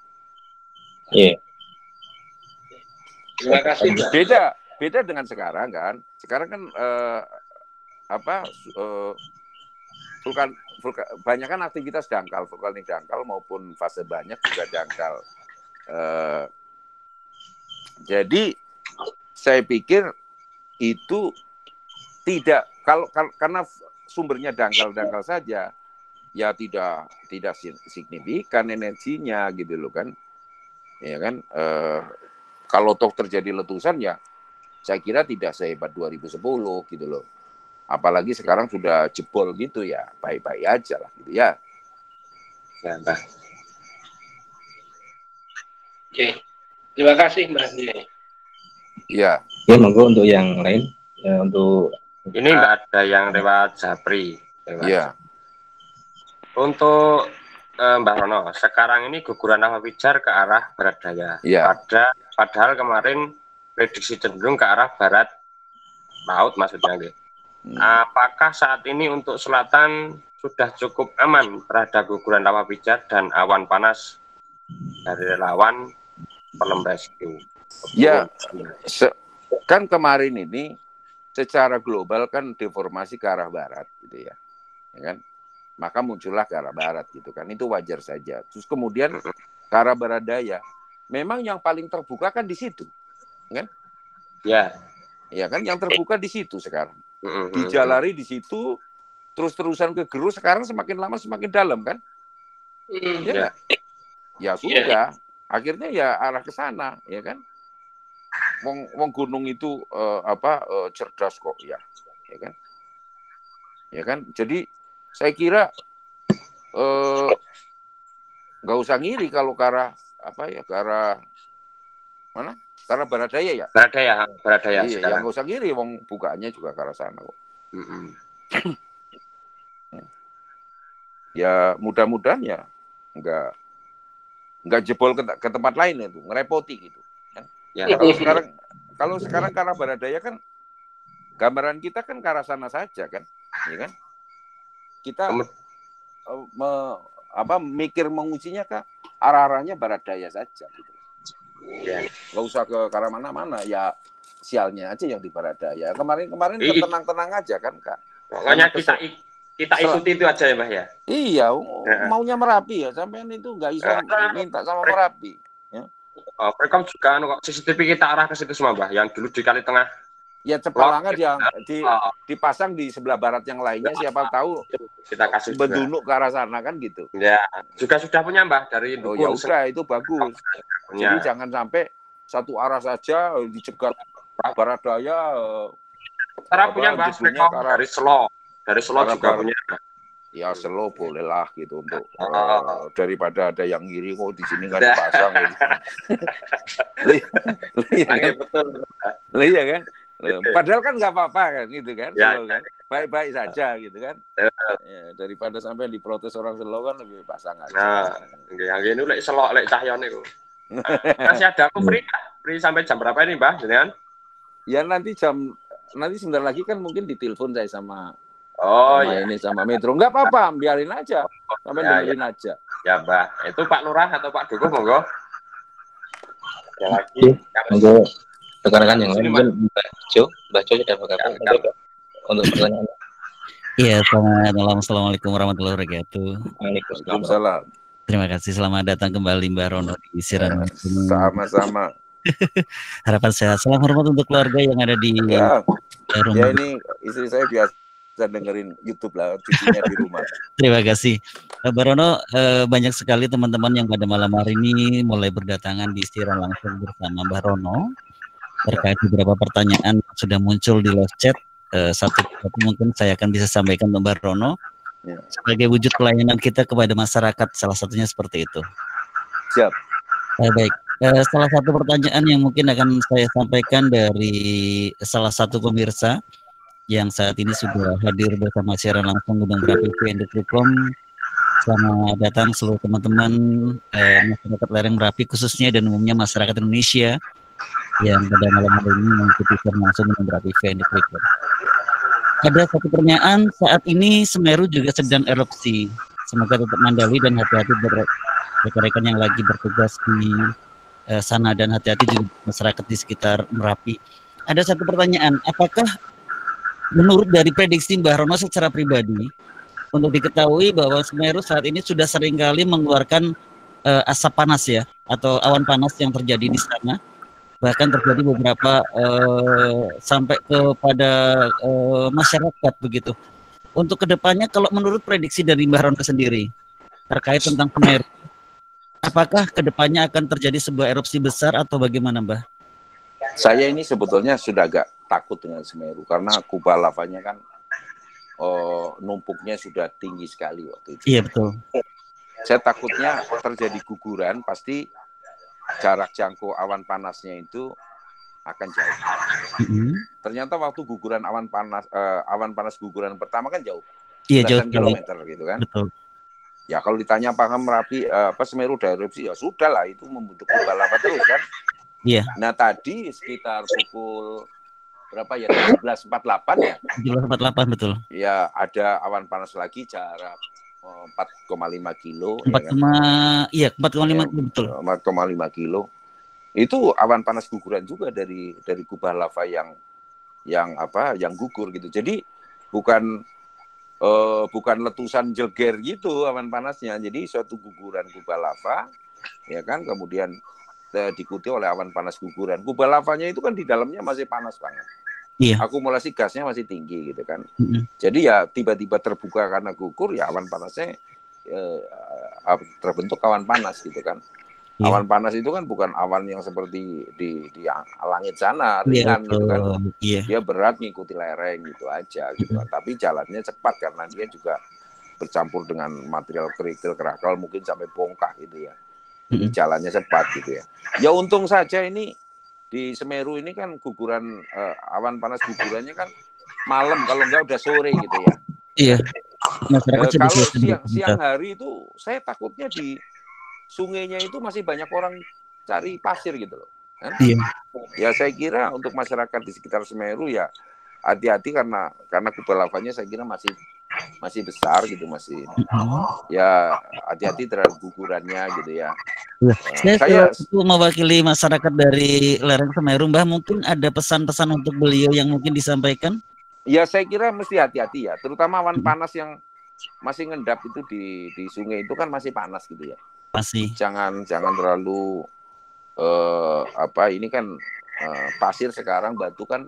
Iya. Terima kasih. Beda dengan sekarang kan. Sekarang kan banyak kan aktivitas dangkal, vulkanik dangkal maupun fase banyak juga dangkal. Jadi saya pikir itu tidak karena sumbernya dangkal saja, ya tidak signifikan energinya gitu loh kan, ya kan. Kalau toh terjadi letusan ya, saya kira tidak sehebat 2010 gitu loh. Apalagi sekarang sudah jebol gitu ya, baik-baik aja lah gitu ya. Ya, Mbak. Oke, terima kasih Mbak Andi. Ya. Ya, monggo untuk yang lain. Ya, untuk Ini nggak ada yang lewat Japri. Ya. Untuk Mbak Rono, sekarang ini guguran lava pijar ke arah barat daya. Ya. Padahal kemarin prediksi cenderung ke arah barat laut maksudnya. Apakah saat ini untuk selatan sudah cukup aman terhadap guguran lava pijar dan awan panas dari relawan Pelem Rescue? Ya, kan kemarin ini secara global kan deformasi ke arah barat gitu ya kan? Maka muncullah ke arah barat gitu kan, itu wajar saja. Terus kemudian ke arah barat daya, memang yang paling terbuka kan di situ, kan? Ya, ya kan, yang terbuka di situ sekarang. Dijalari di situ, terus-terusan ke Geru, sekarang semakin lama semakin dalam kan? Ya, ya sudah, akhirnya ya arah ke sana, ya kan? Wong gunung itu cerdas kok ya kan? Ya kan? Jadi saya kira nggak usah ngiri kalau ke arah ke arah mana? Ke arah barat daya ya. Barat daya. Iya, yang nggak usah ngiri, wong bukaannya juga ke arah sana kok. Ya mudah-mudahan ya nggak jebol ke tempat lain itu, ngerepoti gitu. Kan? Ya, kalau sekarang ke arah barat daya kan gambaran kita kan ke arah sana saja kan, ya kan? Kita mikir mengujinya ke arah-arahnya barat daya saja gitu. Ya, nggak usah ke arah mana-mana, ya sialnya aja yang di barat daya. Kemarin tenang-tenang aja kan Kak. Pokoknya kita ikuti itu aja ya Mbah ya. Iya, maunya Merapi ya, sampean itu nggak bisa minta sama Merapi. Ya. Prekom juga CCTV kita arah ke situ semua Mbah, yang dulu di Kali Tengah. Ya Cepalangan yang dipasang di sebelah barat yang lainnya, siapa tahu kita kasih bendunuk ke arah sana kan gitu. Ya, juga sudah punya Mbah dari Indukun. Oh ya udah, itu bagus. Jadi jangan sampai satu arah saja dicegat barat daya. Cara punya Mbah dari Selo juga punya. Ya Selo bolehlah gitu untuk daripada ada yang ngiri kok di sini nggak dipasang. Betul. Iya kan. Padahal kan nggak apa-apa kan gitu kan, ya, Selo kan baik-baik saja gitu kan. Ya, daripada sampai diprotes orang Selo kan lebih pasang aja. Nah, yang ini lek Selo lek Cahyono itu. Masih ada aku free sampai jam berapa ini Mbah? Jangan? Ya nanti sebentar lagi kan mungkin ditelepon saya sama sama Metro. Nggak apa-apa, biarin aja sampai dengerin aja. Ya Mbah, itu Pak Lurah atau Pak Dukuh monggo. Ya lagi. Monggo. Rekan-rekan yang lain mungkin Mbak Jo sudah bergabung untuk pertanyaan. Iya, selamat malam. Assalamualaikum warahmatullahi wabarakatuh. Waalaikumsalam. Terima kasih, selamat datang kembali Mbak Rono di Siaran. Sama-sama. Harapan sehat. Salam hormat untuk keluarga yang ada di rumah. Ya ini istri saya biasa dengerin YouTube lah, cucunya di rumah. Terima kasih. Mbak Rono, banyak sekali teman-teman yang pada malam hari ini mulai berdatangan di Siaran langsung bersama Mbak Rono. Terkait beberapa pertanyaan yang sudah muncul di live chat, satu mungkin saya akan bisa sampaikan untuk Mbak Rono sebagai wujud pelayanan kita kepada masyarakat, salah satunya seperti itu. Siap. Baik, salah satu pertanyaan yang mungkin akan saya sampaikan dari salah satu pemirsa yang saat ini sudah hadir bersama siaran langsung Gunung Berapi VN.com. Selamat datang seluruh teman-teman masyarakat lereng Merapi khususnya dan umumnya masyarakat Indonesia yang pada malam hari ini mengikuti siaran langsung Gunung Berapi VN.com. Ada satu pertanyaan, saat ini Semeru juga sedang erupsi. Semoga tetap mandali dan hati-hati rekan-rekan yang lagi bertugas di sana dan hati-hati juga masyarakat di sekitar Merapi. Ada satu pertanyaan, apakah menurut dari prediksi Mbah Rono secara pribadi, untuk diketahui bahwa Semeru saat ini sudah seringkali mengeluarkan asap panas ya, atau awan panas yang terjadi di sana. Bahkan terjadi beberapa sampai kepada masyarakat begitu. Untuk kedepannya, kalau menurut prediksi dari Mbah Rono sendiri terkait tentang Semeru, apakah kedepannya akan terjadi sebuah erupsi besar atau bagaimana, Mbah? Saya ini sebetulnya sudah agak takut dengan Semeru karena kubah lavanya kan numpuknya sudah tinggi sekali waktu itu. Iya betul. Saya takutnya terjadi guguran, pasti jarak jangkau awan panasnya itu akan jauh. Ternyata waktu guguran awan panas guguran pertama kan jauh, iya, jauh kilometer gitu kan. Betul. Ya kalau ditanya apakah Merapi Semeru udah erupsi, ya sudah lah, itu membutuhkan kubah lava terus kan. Iya. Nah tadi sekitar pukul berapa ya, 17.48 ya. 17.48 betul. Ya ada awan panas lagi jarak 4,5 kilo. 4,5 kilo betul. 4,5 kilo. Itu awan panas guguran juga dari kubah lava yang gugur gitu. Jadi bukan letusan jeger gitu awan panasnya. Jadi suatu guguran kubah lava, ya kan, kemudian diikuti oleh awan panas guguran. Kubah lavanya itu kan di dalamnya masih panas banget. Iya. Akumulasi gasnya masih tinggi gitu kan. Jadi ya tiba-tiba terbuka karena gugur, ya awan panasnya terbentuk awan panas gitu kan. Iya. Awan panas itu kan bukan awan yang seperti di langit sana ringan gitu kan. Iya. Dia berat ngikuti lereng gitu aja gitu kan. Tapi jalannya cepat karena dia juga bercampur dengan material kerikil kerakal mungkin sampai bongkah gitu ya. Jadi jalannya cepat gitu ya. Ya untung saja ini di Semeru ini kan guguran awan panas gugurannya kan malam, kalau enggak udah sore gitu ya. Iya. Kalau siang hari itu saya takutnya di sungainya itu masih banyak orang cari pasir gitu loh. Kan? Iya. Ya saya kira untuk masyarakat di sekitar Semeru ya hati-hati karena kubah lavanya saya kira masih besar gitu, masih ya hati-hati terhadap gugurannya gitu ya. Saya mewakili masyarakat dari lereng Semeru, Mbah, mungkin ada pesan-pesan untuk beliau yang mungkin disampaikan? Ya saya kira mesti hati-hati ya, terutama awan panas yang masih ngendap itu di sungai itu kan masih panas gitu ya. Masih. Jangan terlalu ini kan pasir sekarang, batu kan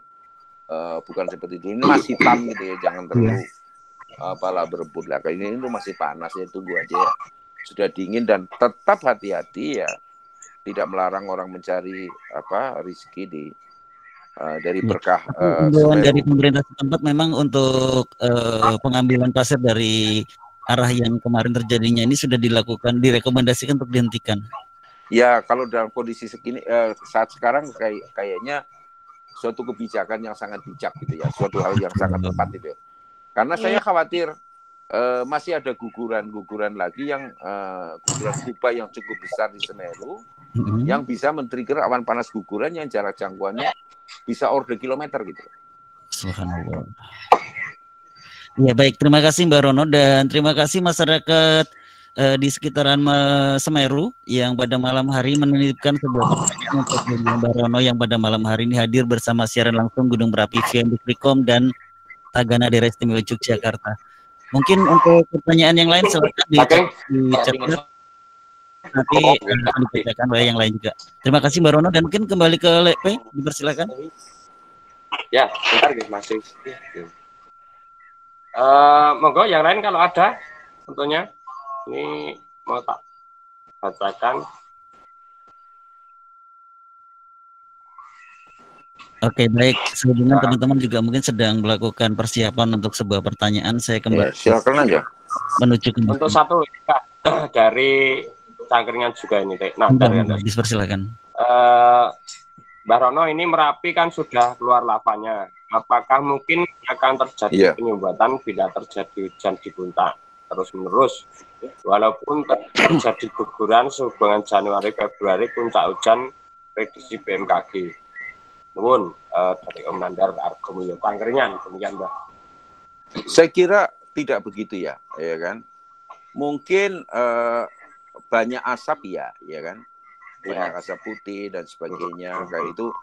bukan seperti itu, ini masih hitam gitu ya, jangan terlalu berebut lah. Kayak ini masih panas ya, tunggu aja ya. Sudah dingin dan tetap hati-hati ya, tidak melarang orang mencari rezeki dari berkah Semeru. Dari pemerintah setempat memang untuk pengambilan pasir dari arah yang kemarin terjadinya ini sudah direkomendasikan untuk dihentikan. Ya kalau dalam kondisi segini saat sekarang kayaknya suatu kebijakan yang sangat bijak gitu ya, suatu hal yang sangat tepat gitu ya. Karena saya khawatir masih ada guguran lagi yang guguran kubah yang cukup besar di Semeru yang bisa men-trigger awan panas guguran yang jarak jangkauannya bisa orde kilometer gitu. Subhanallah. Ya baik, terima kasih Mbak Rono dan terima kasih masyarakat di sekitaran Semeru yang pada malam hari menitipkan sebuah pertanyaan untuk Mbak Rono yang pada malam hari ini hadir bersama siaran langsung Gunung Merapi via Indikrikom dan Tagana Daerah Istimewa Yogyakarta. Mungkin untuk pertanyaan yang lain silakan di chat nanti akan dibacakan oleh yang lain juga. Terima kasih Mbak Rono dan mungkin kembali ke Lepe, dipersilakan. Ya, bentar guys, masih. Monggo yang lain kalau ada tentunya ini mau tak bacakan. Oke, baik. Sebelumnya teman-teman juga mungkin sedang melakukan persiapan untuk sebuah pertanyaan. Saya kembali. Silakan aja. Menuju ke untuk satu dari Cangkringan juga ini, Teh. Nah, dipersilakan. Mbak Rono, ini Merapi kan sudah keluar lavanya. Apakah mungkin akan terjadi penyumbatan bila terjadi hujan di puncak terus-menerus? Walaupun terjadi guguran sehubungan Januari Februari puncak hujan prediksi BMKG. Nuwun dari Om Nandar Argomulyo Cangkringan, demikian Mbak. Saya kira tidak begitu ya kan. Mungkin banyak asap ya kan. Banyak asap putih dan sebagainya kayak itu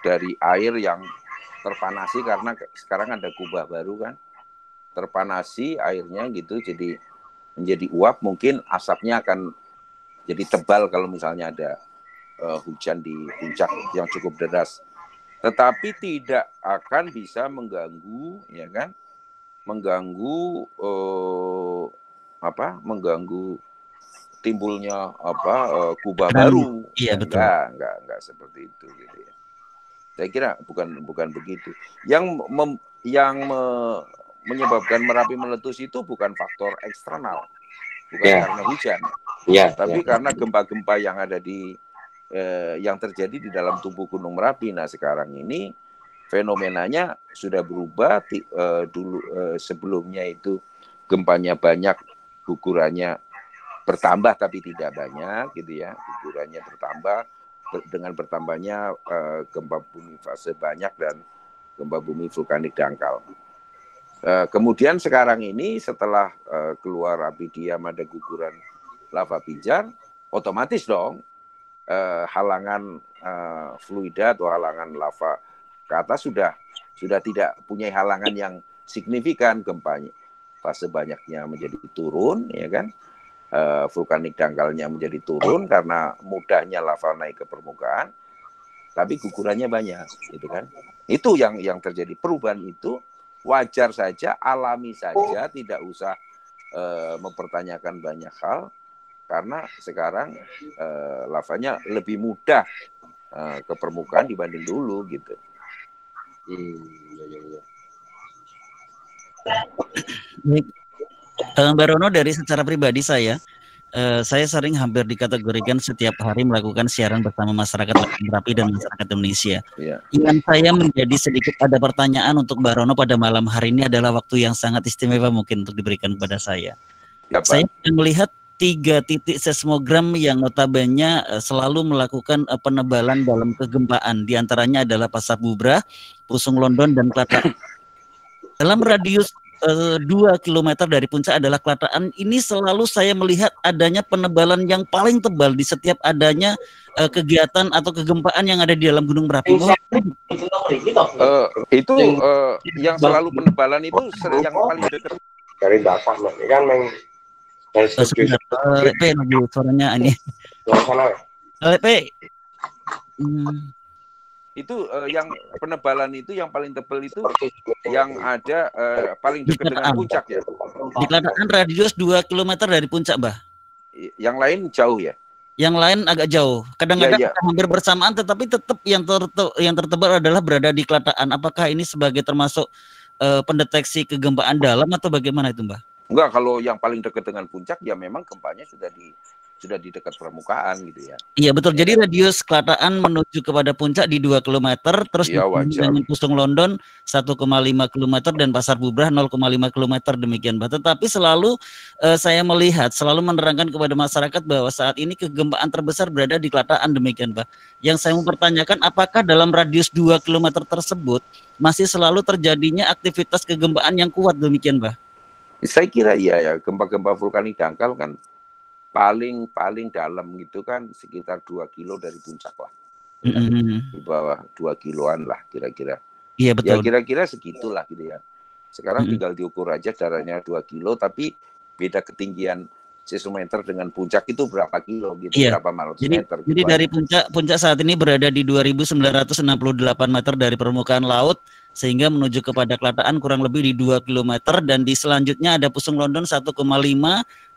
dari air yang terpanasi karena sekarang ada kubah baru kan, terpanasi airnya gitu, jadi menjadi uap, mungkin asapnya akan jadi tebal kalau misalnya ada hujan di puncak yang cukup deras. Tetapi tidak akan bisa mengganggu, ya kan, mengganggu mengganggu timbulnya kubah baru. Iya, betul. Enggak seperti itu gitu ya. Saya kira bukan begitu. Yang menyebabkan Merapi meletus itu bukan faktor eksternal, bukan karena hujan, tapi karena gempa-gempa yang ada yang terjadi di dalam tubuh Gunung Merapi. Nah sekarang ini fenomenanya sudah berubah. Dulu sebelumnya itu gempanya banyak, gugurannya bertambah tapi tidak banyak gitu ya, gugurannya bertambah dengan bertambahnya gempa bumi fase banyak dan gempa bumi vulkanik dangkal. Kemudian sekarang ini setelah keluar api diam, ada guguran lava pijar, otomatis dong halangan fluida atau halangan lava ke atas sudah tidak punya halangan yang signifikan. Gempanya fase banyaknya menjadi turun, ya kan, vulkanik dangkalnya menjadi turun karena mudahnya lava naik ke permukaan, tapi gugurannya banyak, gitu kan. Itu yang terjadi. Perubahan itu wajar saja, alami saja, tidak usah mempertanyakan banyak hal, karena sekarang lavanya lebih mudah ke permukaan dibanding dulu gitu. Baik. Mbak Rono, dari secara pribadi saya sering hampir dikategorikan setiap hari melakukan siaran bersama masyarakat Merapi dan masyarakat Indonesia. Yeah. Yang saya menjadi sedikit ada pertanyaan untuk Mbak Rono pada malam hari ini adalah waktu yang sangat istimewa mungkin untuk diberikan kepada saya. Ya, saya melihat 3 titik seismogram yang notabene selalu melakukan penebalan dalam kegempaan. Di antaranya adalah Pasar Bubrah, Pusung London, dan Klataan. Dalam radius 2 km dari puncak adalah Klataan. Ini selalu saya melihat adanya penebalan yang paling tebal di setiap adanya kegiatan atau kegempaan yang ada di dalam Gunung Merapi. Itu yang selalu penebalan itu yang paling dekat dari dasar kan LP lagi suaranya ini. LP. Itu yang penebalan itu yang paling tebal itu yang ada paling dekat dengan puncak ya. Di Klataan radius 2 km dari puncak, Mbah. Yang lain jauh ya? Yang lain agak jauh. Kadang-kadang hampir bersamaan, tetapi tetap yang tertebal adalah berada di Klataan. Apakah ini sebagai termasuk pendeteksi kegempaan dalam atau bagaimana itu, Mbah? Enggak, kalau yang paling dekat dengan puncak ya memang gempanya sudah di dekat permukaan gitu ya. Iya betul. Jadi radius Klataan menuju kepada puncak di 2 km, terus dengan Pusung London 1,5 km dan Pasar Bubrah 0,5 km demikian, Mbak. Tetapi selalu saya melihat, selalu menerangkan kepada masyarakat bahwa saat ini kegempaan terbesar berada di Klataan demikian, Mbak. Yang saya mempertanyakan, apakah dalam radius 2 km tersebut masih selalu terjadinya aktivitas kegempaan yang kuat demikian, Mbak? Saya kira iya ya, gempa-gempa vulkanik dangkal kan paling dalam gitu kan sekitar 2 kilo dari puncak lah. Di bawah 2 kiloan lah kira-kira. Iya betul. Ya kira-kira segitulah gitu ya. Sekarang tinggal diukur aja jaraknya 2 kilo, tapi beda ketinggian seismometer dengan puncak itu berapa kilo gitu, berapa ratus meter. Jadi dari puncak saat ini berada di 2.968 meter dari permukaan laut, sehingga menuju kepada Klataan kurang lebih di 2 km, dan di selanjutnya ada Pusung London 1,5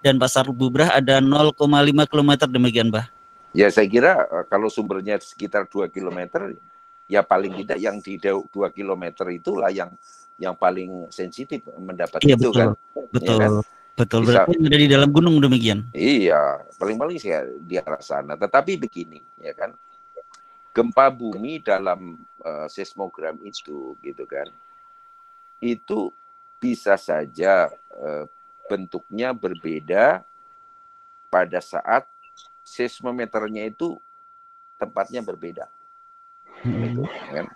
dan Pasar Bubrah ada 0,5 km demikian, Mbah. Ya saya kira kalau sumbernya sekitar 2 km, ya paling tidak yang di 2 km itulah yang paling sensitif mendapat itu kan. Betul. Ya kan? Betul, berarti ada di dalam gunung demikian. Iya, paling-paling sih di arah sana. Tetapi begini, ya kan, gempa bumi dalam seismogram itu, gitu kan, itu bisa saja bentuknya berbeda pada saat seismometernya itu tempatnya berbeda. Gitu, kan?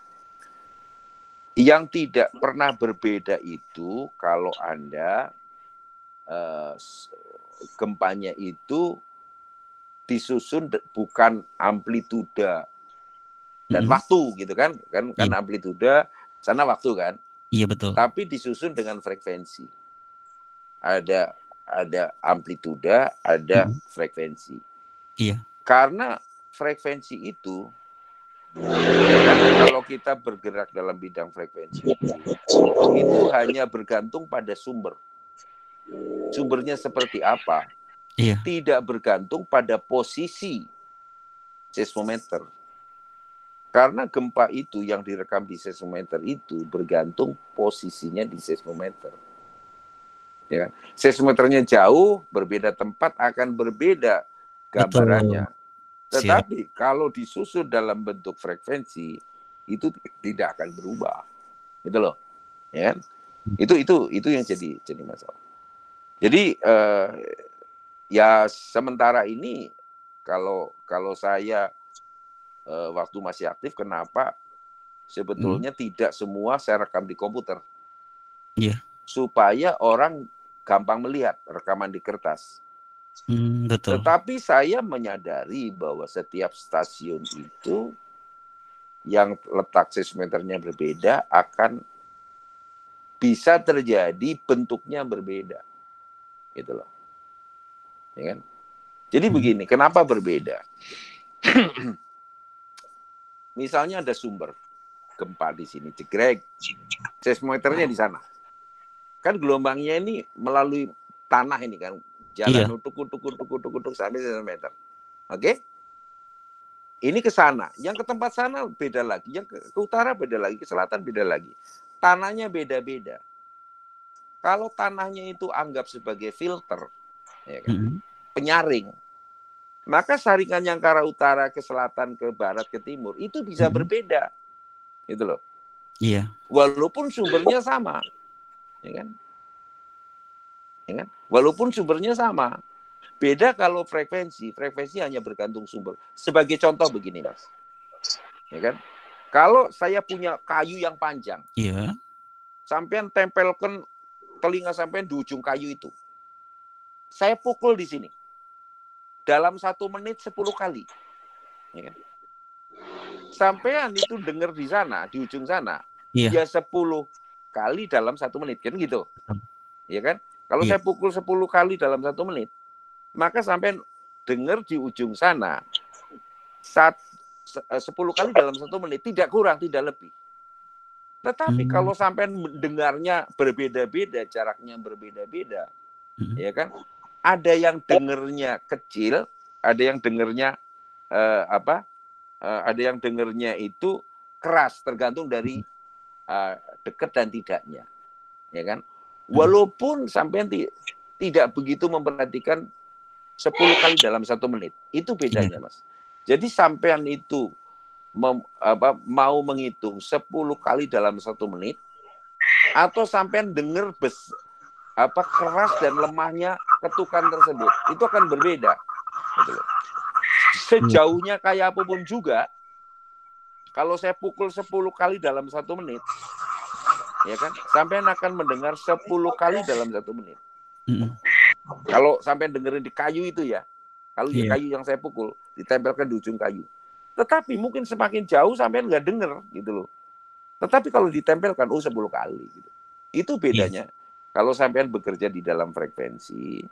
Yang tidak pernah berbeda itu kalau Anda gempanya itu disusun bukan amplituda dan waktu gitu kan amplituda Sana waktu kan. Iya betul. Tapi disusun dengan frekuensi. Ada amplituda, ada frekuensi. Iya. Karena frekuensi itu, ya kan, kalau kita bergerak dalam bidang frekuensi itu hanya bergantung pada sumber. Sumbernya seperti apa? Iya. Tidak bergantung pada posisi seismometer. Karena gempa itu yang direkam di seismometer itu bergantung posisinya di seismometer. Ya, seismometernya jauh, berbeda tempat akan berbeda gambarannya. Tetapi kalau disusun dalam bentuk frekuensi itu tidak akan berubah, gitu loh, ya. Itu yang jadi masalah. Jadi ya sementara ini kalau saya waktu masih aktif, kenapa sebetulnya tidak semua saya rekam di komputer, supaya orang gampang melihat rekaman di kertas. Betul. Tetapi saya menyadari bahwa setiap stasiun itu yang letak seismometernya berbeda akan bisa terjadi bentuknya berbeda, gitu loh, ya kan? Jadi begini, kenapa berbeda? Misalnya ada sumber gempa di sini, jegrek, seismometernya di sana. Kan gelombangnya ini melalui tanah ini kan, jalan utuk sampai seismometer. Oke? Ini ke sana, yang ke tempat sana beda lagi, yang ke utara beda lagi, ke selatan beda lagi. Tanahnya beda-beda. Kalau tanahnya itu anggap sebagai filter, ya kan? Penyaring, maka saringan yang ke arah utara, ke selatan, ke barat, ke timur itu bisa berbeda, gitu loh. Iya. Walaupun sumbernya sama, ya kan? Walaupun sumbernya sama, beda kalau frekuensi hanya bergantung sumber. Sebagai contoh begini, Mas, ya kan? Kalau saya punya kayu yang panjang, sampean tempelkan telinga sampean di ujung kayu itu, saya pukul di sini. Dalam 1 menit 10 kali. Ya kan? Sampean itu dengar di sana, di ujung sana, ya 10 kali dalam 1 menit. Kan gitu. Ya kan? Kalau saya pukul 10 kali dalam 1 menit, maka sampean dengar di ujung sana 10 kali dalam 1 menit. Tidak kurang, tidak lebih. Tetapi kalau sampean mendengarnya berbeda-beda, jaraknya berbeda-beda, ya kan? Ada yang dengernya kecil, ada yang dengernya ada yang dengernya itu keras, tergantung dari dekat dan tidaknya, ya kan? Walaupun sampean tidak begitu memperhatikan 10 kali dalam 1 menit, itu bedanya, Mas. Jadi sampean itu mau menghitung 10 kali dalam 1 menit, atau sampean dengar keras dan lemahnya ketukan tersebut, itu akan berbeda. Sejauhnya kayak apapun juga, kalau saya pukul 10 kali dalam 1 menit, ya kan, sampean akan mendengar 10 kali dalam 1 menit. Kalau sampean dengerin di kayu itu ya, kalau di kayu yang saya pukul, ditempelkan di ujung kayu. Tetapi mungkin semakin jauh sampean nggak denger, gitu loh. Tetapi kalau ditempelkan, 10 kali. Gitu. Itu bedanya. Kalau sampean bekerja di dalam frekuensi,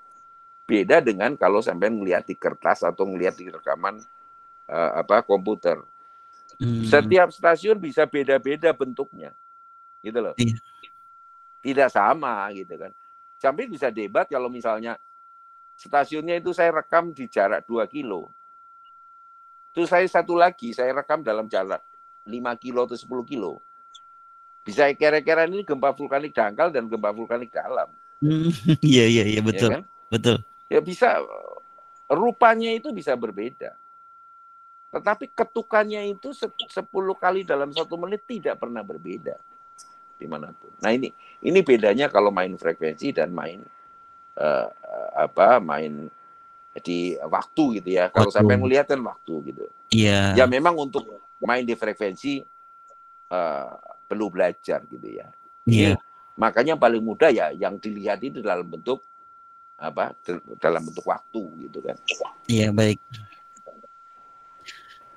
beda dengan kalau sampean melihat di kertas atau melihat di rekaman komputer. Setiap stasiun bisa beda-beda bentuknya, gitu loh. Tidak sama, gitu kan. Sampai bisa debat kalau misalnya stasiunnya itu saya rekam di jarak 2 kilo. Terus satu lagi saya rekam dalam jarak 5 kilo atau 10 kilo. Bisa kira-kira ini gempa vulkanik dangkal dan gempa vulkanik dalam. Iya betul. Ya kan? Betul. Ya bisa, rupanya itu bisa berbeda. Tetapi ketukannya itu 10 kali dalam 1 menit tidak pernah berbeda dimanapun. Nah ini bedanya kalau main frekuensi dan main main di waktu gitu ya. Kalau sampai melihat kan waktu gitu. Iya. Ya memang untuk main di frekuensi perlu belajar gitu ya. Ini makanya paling mudah ya yang dilihat itu dalam bentuk dalam bentuk waktu gitu kan. Iya, baik.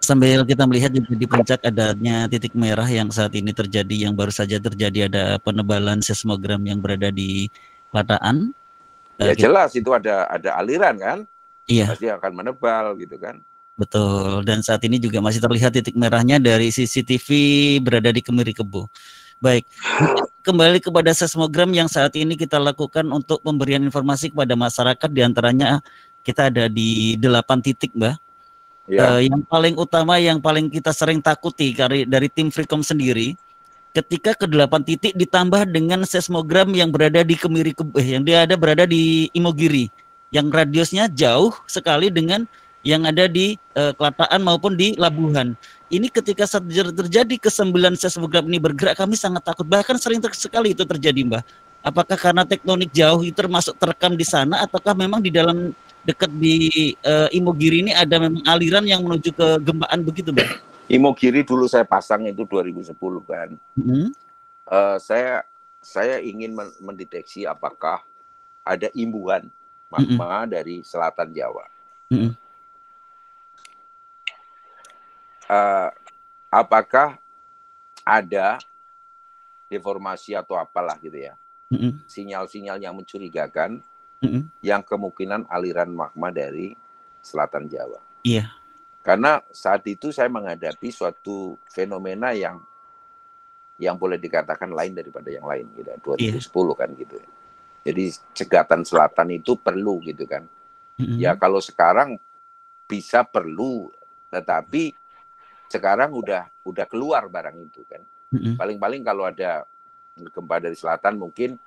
Sambil kita melihat juga di puncak adanya titik merah yang saat ini terjadi, yang baru saja terjadi, ada penebalan seismogram yang berada di Klataan. Ya jelas itu ada aliran kan, Iya. pasti akan menebal gitu kan. Betul. Dan saat ini juga masih terlihat titik merahnya dari CCTV berada di Kemiri Kebo. Baik, kembali kepada seismogram yang saat ini kita lakukan untuk pemberian informasi kepada masyarakat, diantaranya kita ada di 8 titik, Mbak. Ya. Yang paling utama, yang paling kita sering takuti dari tim Freecom sendiri, ketika ke-8 titik ditambah dengan seismogram yang berada di Kemiri Kebo, yang dia ada berada di Imogiri, yang radiusnya jauh sekali dengan yang ada di Klataan maupun di Labuhan. Ini ketika terjadi ke-9 seismogram ini bergerak, kami sangat takut, bahkan sering sekali itu terjadi, Mbak. Apakah karena tektonik jauh itu termasuk terekam di sana, ataukah memang di dalam dekat di Imogiri ini ada memang aliran yang menuju ke gempaan begitu, Mbak? Imogiri dulu saya pasang itu 2010 kan. Saya ingin mendeteksi apakah ada imbuhan magma dari selatan Jawa. Apakah ada deformasi atau apalah gitu ya, sinyal-sinyal yang mencurigakan, yang kemungkinan aliran magma dari selatan Jawa. Iya. Karena saat itu saya menghadapi suatu fenomena yang boleh dikatakan lain daripada yang lain gitu. 2010 kan gitu. Jadi cegatan selatan itu perlu gitu kan. Ya kalau sekarang bisa perlu, tetapi sekarang udah keluar barang itu kan. Paling-paling kalau ada gempa dari selatan mungkin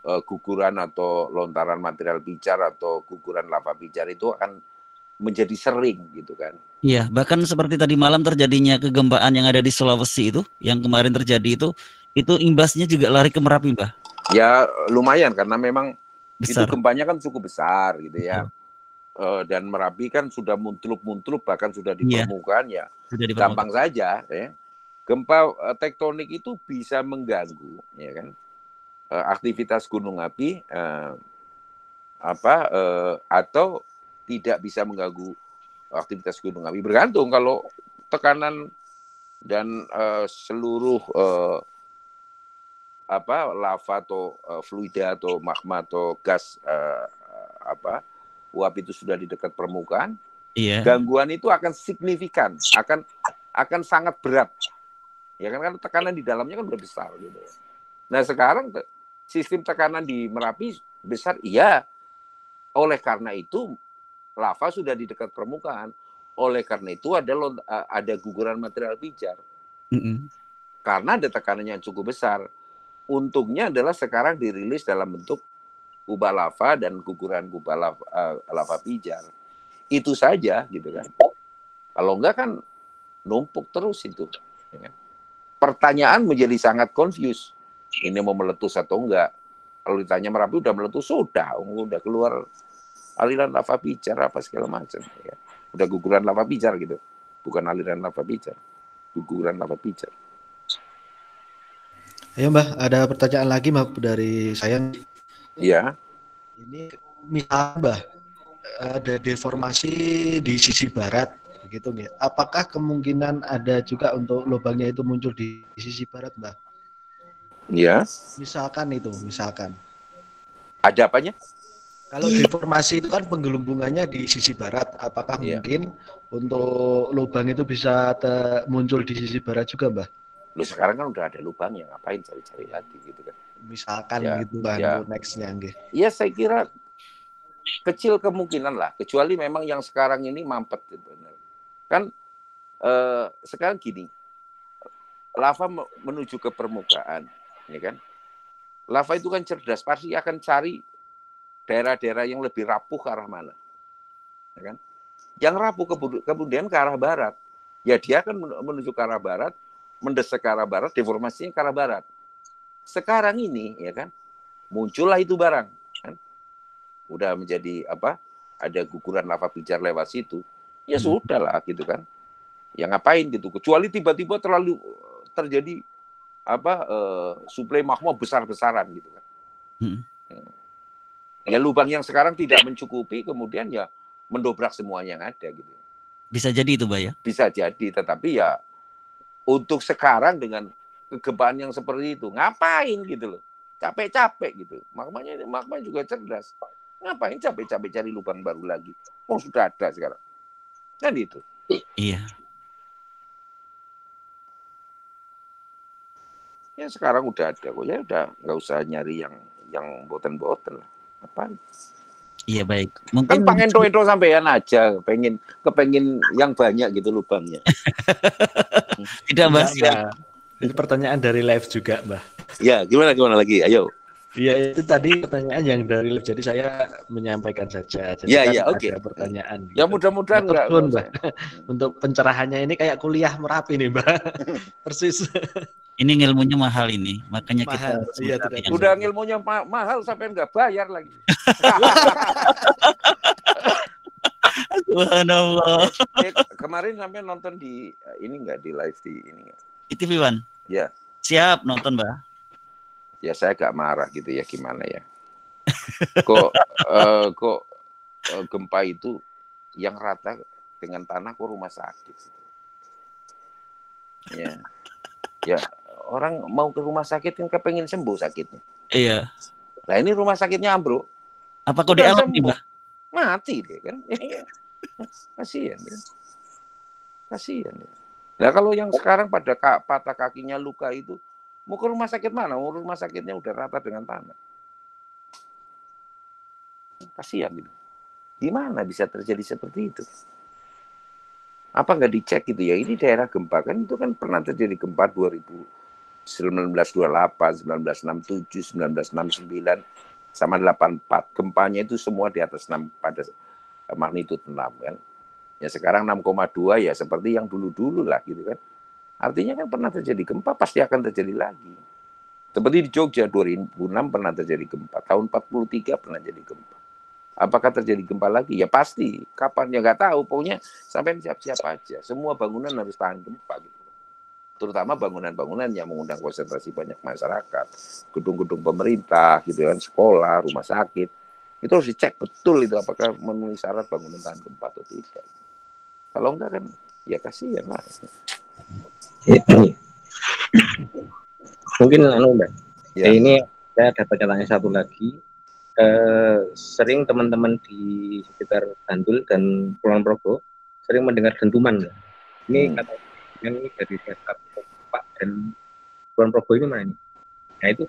guguran atau lontaran material pijar atau guguran lava pijar itu akan menjadi sering gitu kan. Iya, bahkan seperti tadi malam terjadinya kegempaan yang ada di Sulawesi itu, yang kemarin terjadi itu imbasnya juga lari ke Merapi, Mbak. Ya lumayan karena memang besar. Itu gempanya kan cukup besar gitu ya. Dan Merapi kan sudah muntlup bahkan sudah di permukaan ya. Gampang saja ya. Gempa tektonik itu bisa mengganggu ya kan. Aktivitas gunung api atau tidak bisa mengganggu aktivitas gunung api, bergantung. Kalau tekanan dan seluruh lava atau fluida atau magma atau gas uap itu sudah di dekat permukaan, gangguan itu akan signifikan, akan sangat berat. Ya kan, karena tekanan di dalamnya kan udah besar gitu. Nah, sekarang sistem tekanan di Merapi besar, iya. Oleh karena itu lava sudah di dekat permukaan. Oleh karena itu ada guguran material pijar. Karena ada tekanan yang cukup besar. Untungnya adalah sekarang dirilis dalam bentuk kubah lava dan guguran kubah lava pijar. Itu saja gitu kan. Kalau enggak kan numpuk terus itu. Ya kan? Pertanyaan menjadi sangat confused. Ini mau meletus atau enggak? Kalau ditanya Merapi udah meletus, sudah keluar aliran lava pijar apa segala macam. Ya. Udah guguran lava pijar gitu. Bukan aliran lava pijar. Guguran lava pijar. Ayo Mbah, ada pertanyaan lagi Mbah dari saya. Iya. Ini misalnya Mbah, ada deformasi di sisi barat, begitu nggih. Apakah kemungkinan ada juga untuk lubangnya itu muncul di sisi barat, Mbah? Iya. Misalkan. Ada apanya? Kalau deformasi itu kan penggelembungannya di sisi barat, apakah mungkin untuk lubang itu bisa muncul di sisi barat juga, Mbah? Loh, sekarang kan udah ada lubangnya, ngapain cari-cari lagi gitu kan? Misalkan gitu kan, nextnya nggih. Iya, saya kira kecil kemungkinan lah, kecuali memang yang sekarang ini mampet benar. Kan sekarang gini, lava menuju ke permukaan, ya kan? Lava itu kan cerdas, pasti akan cari daerah-daerah yang lebih rapuh ke arah mana, ya kan? Yang rapuh kemudian ke arah barat, ya dia akan menuju ke arah barat, mendesak ke arah barat, deformasinya ke arah barat. Sekarang ini, ya kan, muncullah itu barang, kan? Udah menjadi ada guguran lava pijar lewat situ, ya sudah lah gitu kan. Ya ngapain gitu, kecuali tiba-tiba terjadi suplai magma besar-besaran gitu kan. Ya lubang yang sekarang tidak mencukupi, kemudian ya mendobrak semua yang ada gitu. Bisa jadi itu, Mbak ya? Bisa jadi, tetapi ya untuk sekarang dengan kegempaan yang seperti itu, ngapain gitu loh? Capek-capek gitu. Magma juga cerdas. Ngapain capek-capek cari lubang baru lagi? Oh, sudah ada sekarang. Kan itu. Iya. Ya sekarang udah ada kok. Ya udah nggak usah nyari yang boten-boten lah. Apaan? Iya, baik. Kan Mungkin pengen ento sampean aja, kepengen yang banyak gitu lubangnya. tidak, Mbak. Mbak. Itu pertanyaan dari live juga, Mbak. Ya, gimana lagi? Ayo. Iya, itu tadi pertanyaan yang dari live, jadi saya menyampaikan saja. Jadi Ya, kan oke. ada pertanyaan. Ya gitu. mudah-mudahan Matur enggak. suwun, Mbak. Untuk pencerahannya ini kayak kuliah Merapi nih, Mbak. Persis. Ini ilmunya mahal ini, makanya kita Mahal. harus Iya, mencari tidak yang Udah ngilmunya mahal sampai nggak bayar lagi. Subhanallah. Kemarin sampai nonton di ini nggak, di live di ini nggak? Di TV One. Ya. Siap nonton, Mbak. Ya saya gak marah gitu ya, gimana ya. Kok gempa itu yang rata dengan tanah kok rumah sakit. Ya orang mau ke rumah sakit kan kepengen sembuh sakitnya. Iya. Nah ini rumah sakitnya ambruk. Apa kode Udah alam nih, sembuh. Mbak? Mati deh kan. Kasihan dia. Kasihan dia. Nah kalau yang sekarang pada patah kakinya luka itu, mau ke rumah sakit mana? Mau rumah sakitnya udah rata dengan tanah. Kasihan gitu. Gimana bisa terjadi seperti itu? Apa nggak dicek gitu ya? Ini daerah gempa kan, itu kan pernah terjadi gempa 1928, 1967, 1969, sama 84. Gempanya itu semua di atas 6 pada magnitudo 6 kan. Ya sekarang 6,2 ya seperti yang dulu-dulu lah gitu kan. Artinya kan pernah terjadi gempa, pasti akan terjadi lagi. Seperti di Jogja 2006 pernah terjadi gempa, tahun 43 pernah jadi gempa. Apakah terjadi gempa lagi? Ya pasti. Kapan ya nggak tahu. Pokoknya sampai siap-siap aja. Semua bangunan harus tahan gempa gitu. Terutama bangunan-bangunan yang mengundang konsentrasi banyak masyarakat, gedung-gedung pemerintah gitu kan, sekolah, rumah sakit. Itu harus dicek betul itu apakah memenuhi syarat bangunan tahan gempa atau tidak. Kalau enggak kan ya kasihan lah. Mungkin Mbak. Ya. Ini saya ada pertanyaan satu lagi. Sering teman-teman di sekitar Bantul dan Kulon Progo sering mendengar dentuman. Ini kata ini dari dasar Pak dan Kulon Progo ini mana ini? Nah itu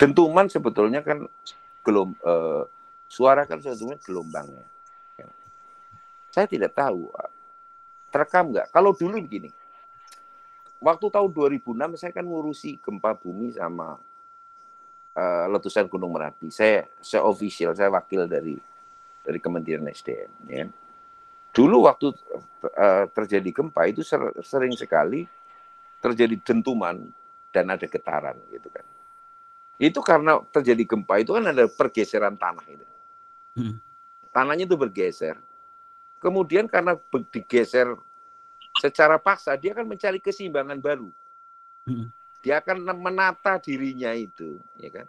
dentuman sebetulnya kan suara kan sebetulnya gelombangnya. Saya tidak tahu terekam nggak. Kalau dulu begini, waktu tahun 2006 saya kan ngurusi gempa bumi sama letusan Gunung Merapi. Saya official, saya wakil dari Kementerian SDM. Ya. Dulu waktu terjadi gempa itu sering sekali terjadi dentuman dan ada getaran gitu kan. Itu karena terjadi gempa itu kan ada pergeseran tanah itu. Tanahnya itu bergeser. Kemudian karena digeser secara paksa, dia akan mencari keseimbangan baru. Dia akan menata dirinya itu, ya kan?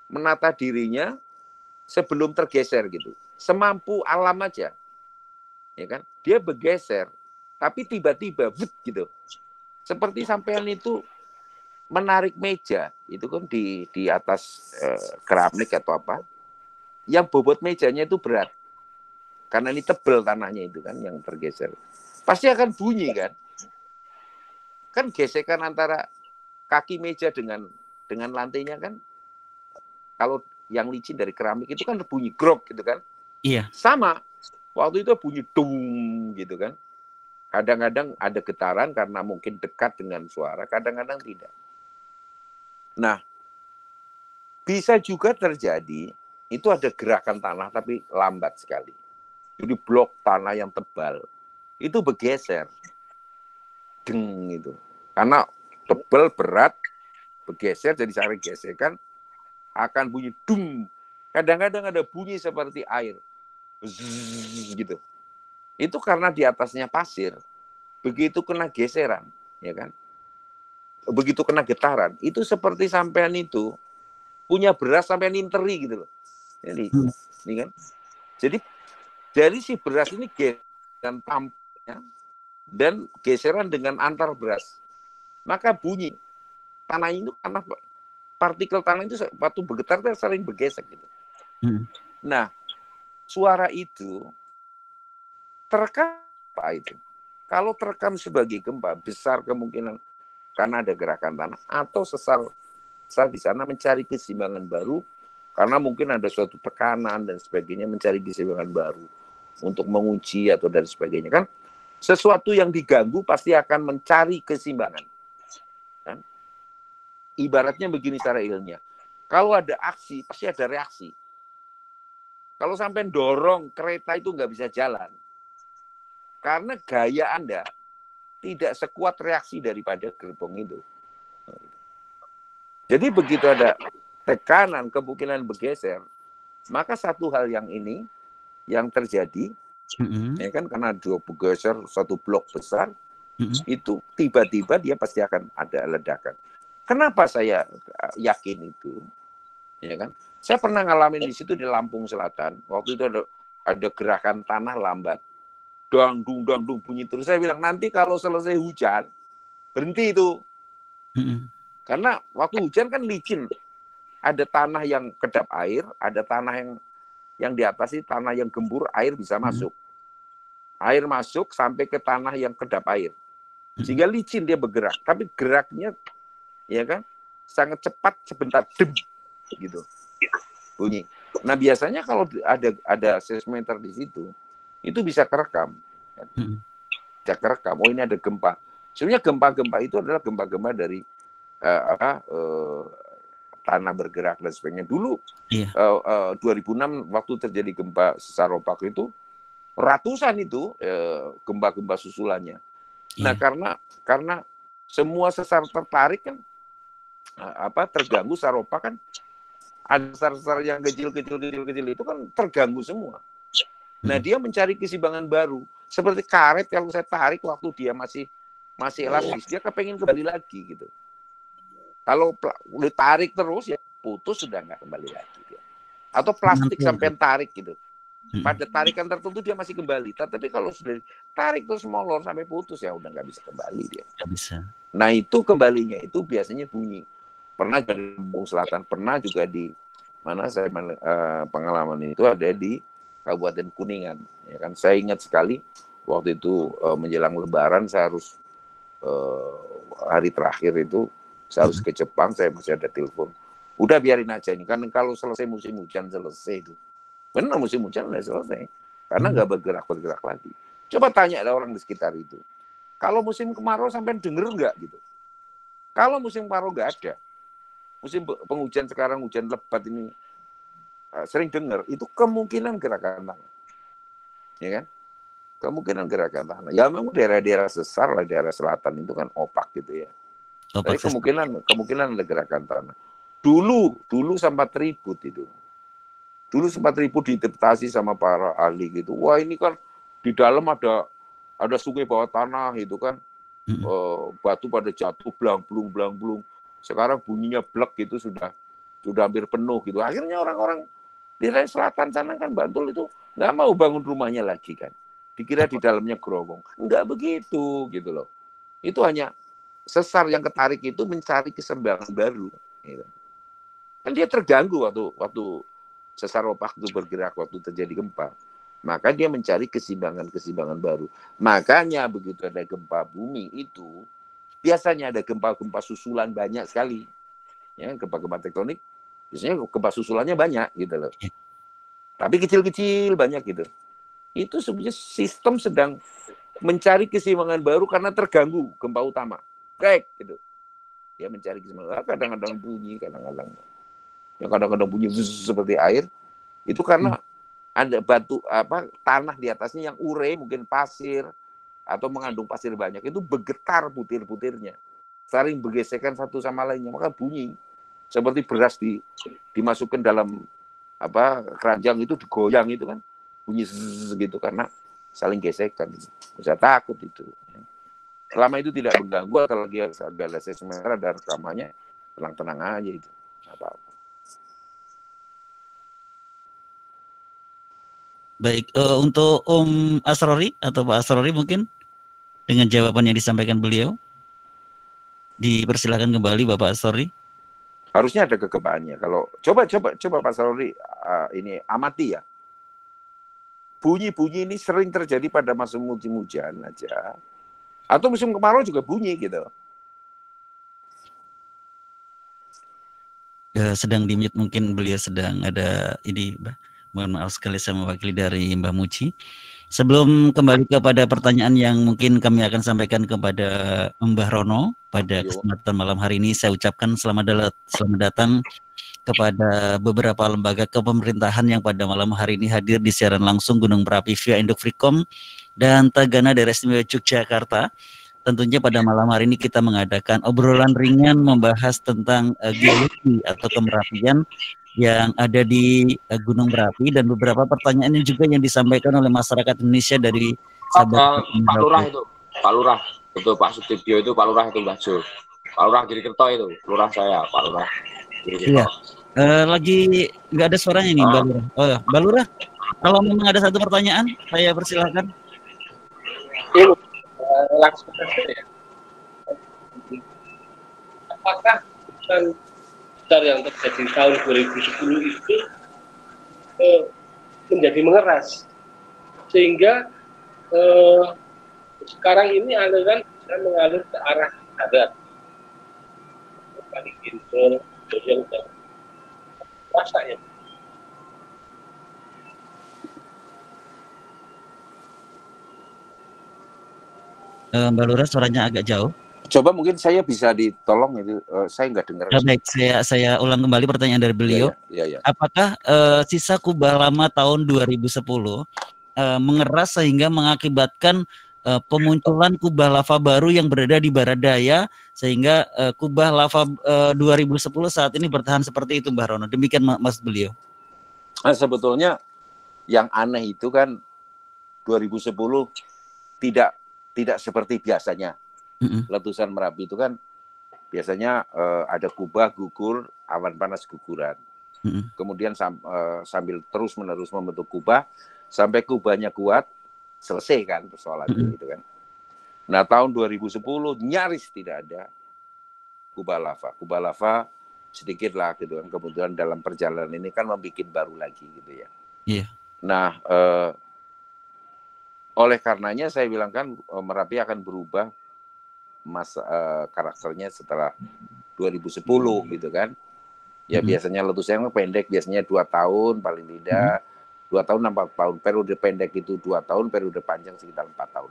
Menata dirinya sebelum tergeser gitu. Semampu alam aja. Ya kan? Dia bergeser, tapi tiba-tiba gitu. Seperti sampean itu menarik meja, itu kan di atas keramik atau apa. Yang bobot mejanya itu berat. Karena ini tebel tanahnya itu kan yang tergeser. Pasti akan bunyi kan? Kan gesekan antara kaki meja dengan lantainya kan, kalau yang licin dari keramik itu kan bunyi grok gitu kan. Iya. Sama, waktu itu bunyi dung gitu kan. Kadang-kadang ada getaran karena mungkin dekat dengan suara, kadang-kadang tidak. Nah, bisa juga terjadi, itu ada gerakan tanah tapi lambat sekali. Jadi blok tanah yang tebal, itu bergeser. Deng itu. Karena tebal, berat, bergeser, jadi saling gesekan, akan bunyi dung. Kadang-kadang ada bunyi seperti air. Zzz, gitu. Itu karena di atasnya pasir. Begitu kena geseran, ya kan? Begitu kena getaran, itu seperti sampean itu punya beras sampean interi gitu loh. Jadi, ini kan. Jadi dari si beras ini dan tampaknya dan geseran dengan antar beras, maka bunyi tanah itu karena partikel tanah itu waktu bergetar itu sering bergesek gitu. Nah, suara itu terekam apa itu? Kalau terekam sebagai gempa, besar kemungkinan karena ada gerakan tanah atau sesar di sana mencari keseimbangan baru karena mungkin ada suatu tekanan dan sebagainya, mencari keseimbangan baru untuk menguji atau dan sebagainya. Kan sesuatu yang diganggu pasti akan mencari keseimbangan. Kan? Ibaratnya begini secara ilmiah. Kalau ada aksi, pasti ada reaksi. Kalau sampai dorong kereta itu nggak bisa jalan, karena gaya Anda tidak sekuat reaksi daripada gerbong itu. Jadi begitu ada tekanan, kemungkinan bergeser, maka satu hal yang ini yang terjadi, ya kan, karena dua bergeser satu blok besar, itu tiba-tiba dia pasti akan ada ledakan. Kenapa saya yakin itu? Ya kan? Saya pernah ngalamin di situ di Lampung Selatan. Waktu itu ada gerakan tanah lambat. Dang dung bunyi terus. Saya bilang nanti kalau selesai hujan berhenti itu. Karena waktu hujan kan licin. Ada tanah yang kedap air, ada tanah yang di atas itu tanah yang gembur, air bisa masuk. Air masuk sampai ke tanah yang kedap air. Sehingga licin dia bergerak, tapi geraknya ya kan sangat cepat, sebentar dem gitu. Bunyi. Nah, biasanya kalau ada seismometer di situ, itu bisa kerekam. Bisa kerekam. Oh, ini ada gempa. Sebenarnya gempa-gempa itu adalah gempa-gempa dari tanah bergerak dan sebagainya. Dulu 2006 waktu terjadi gempa sesar opak itu ratusan itu gempa-gempa susulannya. Nah, karena semua sesar tertarik kan terganggu sesar opak kan. Ada sesar yang kecil itu kan terganggu semua. Nah, dia mencari keseimbangan baru. Seperti karet kalau saya tarik waktu dia masih elastis, dia kepengen kembali lagi gitu. Kalau ditarik terus ya putus, sudah nggak kembali lagi dia. Atau plastik sampai tarik gitu. Pada tarikan tertentu dia masih kembali. Tapi kalau sudah tarik terus molor sampai putus ya udah nggak bisa kembali dia. Nggak bisa. Nah, itu kembalinya itu biasanya bunyi. Pernah di Lampung Selatan, pernah juga di mana saya pengalaman itu ada di Kabupaten Kuningan. Ya kan, saya ingat sekali waktu itu menjelang Lebaran saya harus hari terakhir itu saya harus ke Jepang, saya masih ada telepon. Udah biarin aja ini kan kalau selesai musim hujan selesai itu. Benar musim hujan udah selesai karena nggak bergerak lagi. Coba tanya ada orang di sekitar itu. Kalau musim kemarau sampai denger nggak gitu? Kalau musim kemarau nggak ada. Musim penghujan sekarang hujan lebat ini sering dengar itu kemungkinan gerakan tanah, ya kan? Kemungkinan gerakan tanah. Ya memang daerah-daerah sesar lah, daerah selatan itu kan opak gitu ya. Tapi kemungkinan ada gerakan tanah. Dulu sempat ribut itu. Dulu sempat ribut diinterpretasi sama para ahli gitu. Wah, ini kan di dalam ada sungai bawah tanah itu kan, batu pada jatuh blang-blung. Sekarang bunyinya blek gitu sudah hampir penuh gitu. Akhirnya orang-orang di daerah selatan sana kan Bantul itu nggak mau bangun rumahnya lagi kan. Dikira di dalamnya gerowong. Nggak begitu gitu loh. Itu hanya sesar yang ketarik itu mencari keseimbangan baru. Gitu. Kan dia terganggu waktu sesar opak itu bergerak waktu terjadi gempa. Maka dia mencari keseimbangan baru. Makanya begitu ada gempa bumi itu biasanya ada gempa-gempa susulan banyak sekali. Ya, gempa-gempa tektonik, biasanya gempa susulannya banyak gitu loh. Tapi kecil-kecil banyak gitu. Itu sebenarnya sistem sedang mencari keseimbangan baru karena terganggu gempa utama. Kayak gitu. Dia mencari keseimbangan. Kadang-kadang bunyi, kadang-kadang bunyi seperti air. Itu karena ada batu tanah di atasnya yang ure, mungkin pasir atau mengandung pasir banyak, itu bergetar butir-butirnya, saling bergesekan satu sama lainnya, maka bunyi seperti beras dimasukkan dalam keranjang itu digoyang itu kan bunyi gitu karena saling gesekan. Bisa takut itu. Selama itu tidak mengganggu, atau lagi ada seismometer ada rekamannya, tenang-tenang aja itu, apa-apa. Baik, untuk Asrori atau Pak Asrori mungkin dengan jawaban yang disampaikan beliau, dipersilakan kembali Bapak Asrori. Harusnya ada kekebalannya. Kalau coba Pak Sarori ini amati ya. Bunyi-bunyi ini sering terjadi pada musim hujan aja. Atau musim kemarau juga bunyi gitu. Sedang di-mute, mungkin beliau sedang ada ini, Mbak. Mohon maaf sekali saya mewakili dari Mbak Muci. Sebelum kembali kepada pertanyaan yang mungkin kami akan sampaikan kepada Mbah Rono pada kesempatan malam hari ini, saya ucapkan selamat datang kepada beberapa lembaga kepemerintahan yang pada malam hari ini hadir di siaran langsung Gunung Merapi via Indo Freecom dan Tagana Daerah Istimewa Yogyakarta. Tentunya pada malam hari ini kita mengadakan obrolan ringan membahas tentang geologi atau kemerapian yang ada di Gunung Merapi dan beberapa pertanyaan juga yang disampaikan oleh masyarakat Indonesia dari sahabat Pak Lurah itu, Pak Lurah, itu Pak Sutibio itu Pak Lurah itu Mbak Jo. Pak Lurah Girikerto itu, Lurah saya, Pak Lurah. Iya. Lagi nggak ada suaranya nih, Mbak Lurah. Oh ya, Mbak Lurah, kalau memang ada satu pertanyaan, saya persilahkan. Langsung saja ya. Apakah besar yang terjadi tahun 2010 itu menjadi mengeras sehingga sekarang ini aliran bisa mengalir ke arah darat, paling info yang rasa ya. Mbak Lurah, suaranya agak jauh. Coba mungkin saya bisa ditolong itu, saya nggak dengar. Baik, saya ulang kembali pertanyaan dari beliau. Ya. Apakah sisa kubah lama tahun 2010 mengeras sehingga mengakibatkan pemunculan kubah lava baru yang berada di barat daya sehingga kubah lava 2010 saat ini bertahan seperti itu, Mbak Rono? Demikian maksud beliau. Nah, sebetulnya yang aneh itu kan 2010 tidak seperti biasanya. Letusan Merapi itu kan biasanya ada kubah gugur, awan panas guguran. Kemudian sambil terus-menerus membentuk kubah sampai kubahnya kuat, selesai kan persoalannya gitu kan. Nah, tahun 2010 nyaris tidak ada kubah lava. Kubah lava sedikit lah gitu kan. Kemudian dalam perjalanan ini kan membuat baru lagi gitu ya. Iya. Nah, oleh karenanya saya bilang kan Merapi akan berubah karakternya setelah 2010 gitu kan. Ya biasanya letusannya pendek, biasanya 2 tahun paling tidak. 2 tahun 4 tahun. Periode pendek itu 2 tahun, periode panjang sekitar 4 tahun.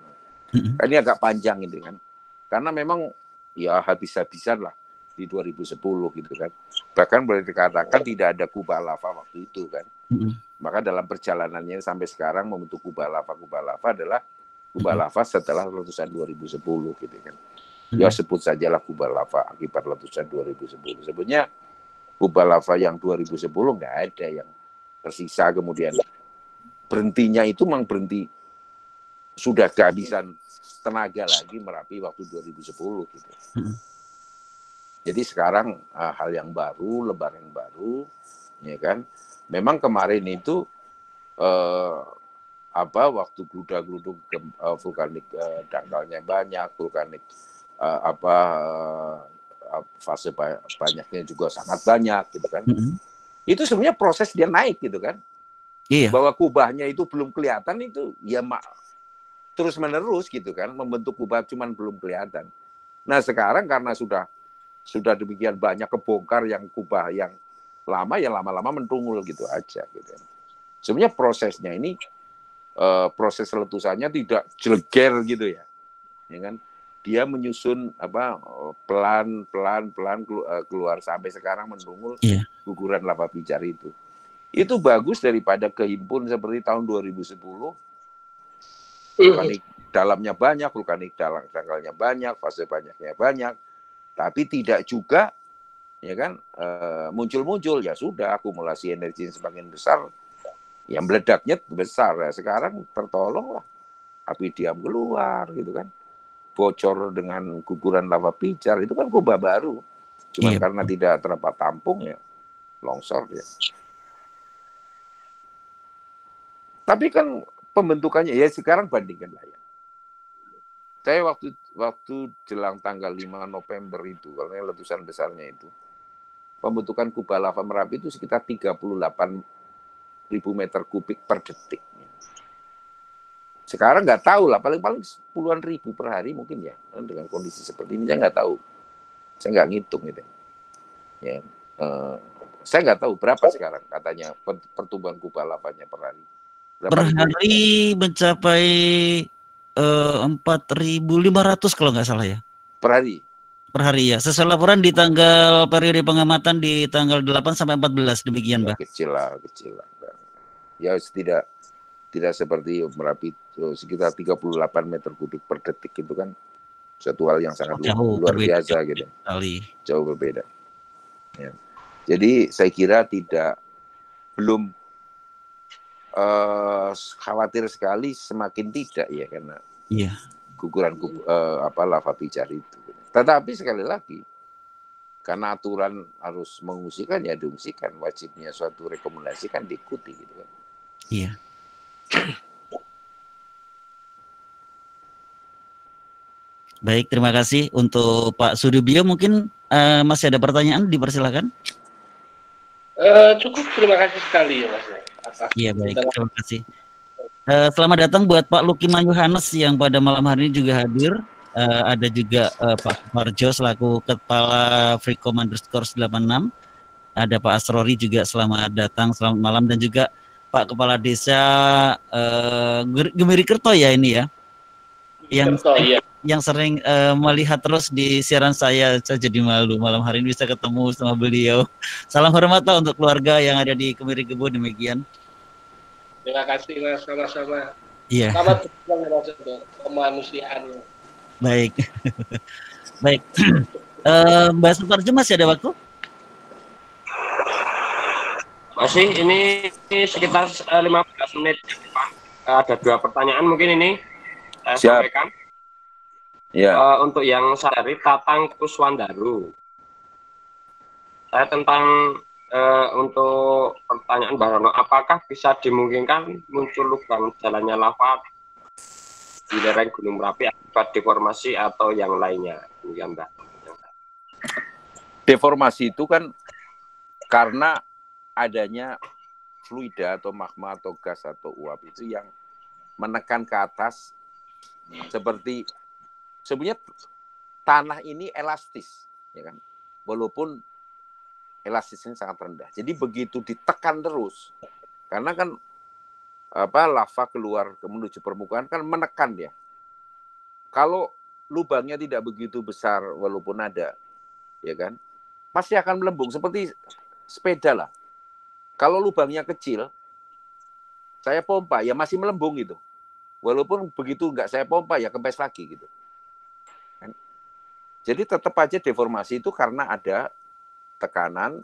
Ini agak panjang itu kan. Karena memang ya habis-habisan lah di 2010 gitu kan. Bahkan boleh dikatakan tidak ada kubah lava waktu itu kan. Maka dalam perjalanannya sampai sekarang membentuk kubah lava adalah kubah lava setelah letusan 2010 gitu kan. Ya sebut sajalah kubah lava akibat letusan 2010. Sebenarnya kubah lava yang 2010 nggak ada yang tersisa, kemudian berhentinya itu memang berhenti sudah kehabisan tenaga lagi Merapi waktu 2010 gitu. Jadi sekarang hal yang baru, lebaran baru, ya kan. Memang kemarin itu waktu geluda-geluduk vulkanik dangkalnya banyak, vulkanik fase banyaknya juga sangat banyak gitu kan. Itu sebenarnya proses dia naik gitu kan. Iya. Bahwa kubahnya itu belum kelihatan itu ya terus menerus gitu kan, membentuk kubah cuman belum kelihatan. Nah, sekarang karena sudah demikian banyak kebongkar yang kubah yang lama, ya lama-lama mentungul gitu aja gitu. Sebenarnya prosesnya ini proses letusannya tidak jeleger gitu ya. Ya kan? Dia menyusun pelan keluar sampai sekarang mendungul guguran lava pijar itu. Itu bagus daripada kehimpun seperti tahun 2010. Vulkanik dalamnya banyak, vulkanik dangkalnya banyak, fase banyaknya banyak. Tapi tidak juga ya kan muncul ya sudah akumulasi energi semakin besar. Yang meledaknya besar. Ya, sekarang tertolong lah. Api diam keluar gitu kan. Bocor dengan guguran lava pijar itu kan kubah baru, cuma karena tidak terdapat tampung ya longsor ya. Tapi kan pembentukannya ya sekarang bandingkan lah ya. Saya waktu jelang tanggal 5 November itu, kalau letusan besarnya itu, pembentukan kubah lava Merapi itu sekitar 38.000 meter kubik per detik. Sekarang nggak tahu lah, paling-paling puluhan ribu per hari mungkin ya. Dengan kondisi seperti ini saya nggak tahu. Saya nggak ngitung gitu. Ya, saya nggak tahu berapa sekarang katanya pertumbuhan kubah lavanya per hari. Per hari mencapai 4.500 kalau nggak salah ya. Per hari? Per hari ya. Sesuai laporan di tanggal periode pengamatan di tanggal 8 sampai 14 demikian, Mbak. Kecil lah. Ya tidak seperti Merapi sekitar 38 meter kubik per detik itu kan suatu hal yang sangat luar biasa gitu. Jauh berbeda. Ya. Jadi saya kira belum khawatir sekali, semakin tidak ya karena guguran lava pijar itu. Tetapi sekali lagi karena aturan harus mengungsikan ya diungsikan, wajibnya suatu rekomendasi kan diikuti gitu kan. Iya. Baik, terima kasih untuk Pak Sudibyo. Mungkin masih ada pertanyaan, dipersilakan. Cukup, terima kasih sekali ya Mas. Iya baik, terima kasih. Selamat datang buat Pak Lukiman Yohanes yang pada malam hari ini juga hadir. Ada juga Pak Marjo selaku Kepala Freecom _86. Ada Pak Asrori juga selamat datang, selamat malam. Dan juga Pak Kepala Desa Gemiri Kerto ya ini ya. Yang sering melihat terus di siaran saya jadi malu malam hari ini bisa ketemu sama beliau. Salam hormat lah untuk keluarga yang ada di Kemiri Kebo, demikian. Terima kasih Mas, sama-sama. Iya. Selamat berjuang Mas untuk kemanusiaan. Baik. Baik. Mbak Suparjo masih ada waktu? Masih, ini sekitar 15 menit. Ada 2 pertanyaan mungkin ini saya sampaikan. Ya. Untuk yang saya dari Tatang Kuswandaru. Saya tentang untuk pertanyaan Mbak Rono, apakah bisa dimungkinkan muncul lubang jalannya lava di lereng Gunung Merapi akibat deformasi atau yang lainnya? Ya, Mbak. Deformasi itu kan karena adanya fluida atau magma atau gas atau uap itu yang menekan ke atas seperti sebenarnya tanah ini elastis, ya kan? Walaupun elastisnya sangat rendah. Jadi begitu ditekan terus, karena kan lava keluar menuju permukaan kan menekan dia. Kalau lubangnya tidak begitu besar, walaupun ada, ya kan, pasti akan melembung seperti sepeda lah. Kalau lubangnya kecil, saya pompa ya masih melembung gitu. Walaupun begitu nggak saya pompa ya kempes lagi gitu. Jadi tetap aja deformasi itu karena ada tekanan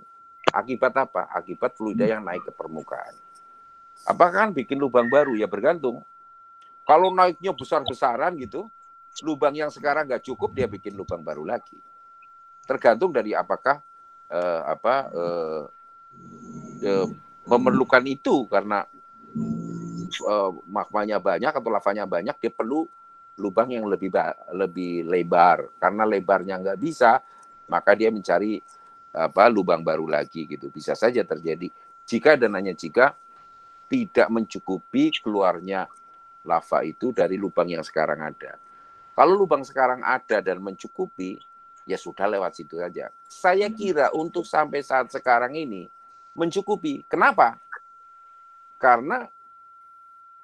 akibat apa? Akibat fluida yang naik ke permukaan. Apakah kan bikin lubang baru? Ya bergantung. Kalau naiknya besar-besaran gitu, lubang yang sekarang nggak cukup dia bikin lubang baru lagi. Tergantung dari apakah memerlukan itu karena magmanya banyak atau lavanya banyak, dia perlu lubang yang lebih lebar. Karena lebarnya nggak bisa, maka dia mencari lubang baru lagi gitu. Bisa saja terjadi jika dan hanya jika tidak mencukupi keluarnya lava itu dari lubang yang sekarang ada. Kalau lubang sekarang ada dan mencukupi, ya sudah lewat situ saja. Saya kira untuk sampai saat sekarang ini mencukupi. Kenapa? Karena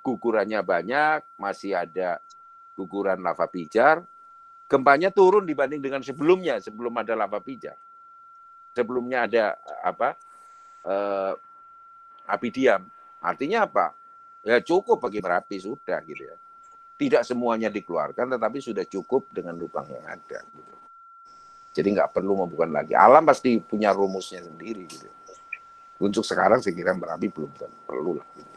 gugurannya banyak, masih ada guguran lava pijar, gempanya turun dibanding dengan sebelumnya, sebelum ada lava pijar. Sebelumnya ada api diam. Artinya apa? Ya cukup bagi Merapi sudah gitu ya. Tidak semuanya dikeluarkan, tetapi sudah cukup dengan lubang yang ada. Gitu. Jadi nggak perlu membuka lagi. Alam pasti punya rumusnya sendiri gitu. Untuk sekarang saya kira Merapi belum perlu lah. Gitu.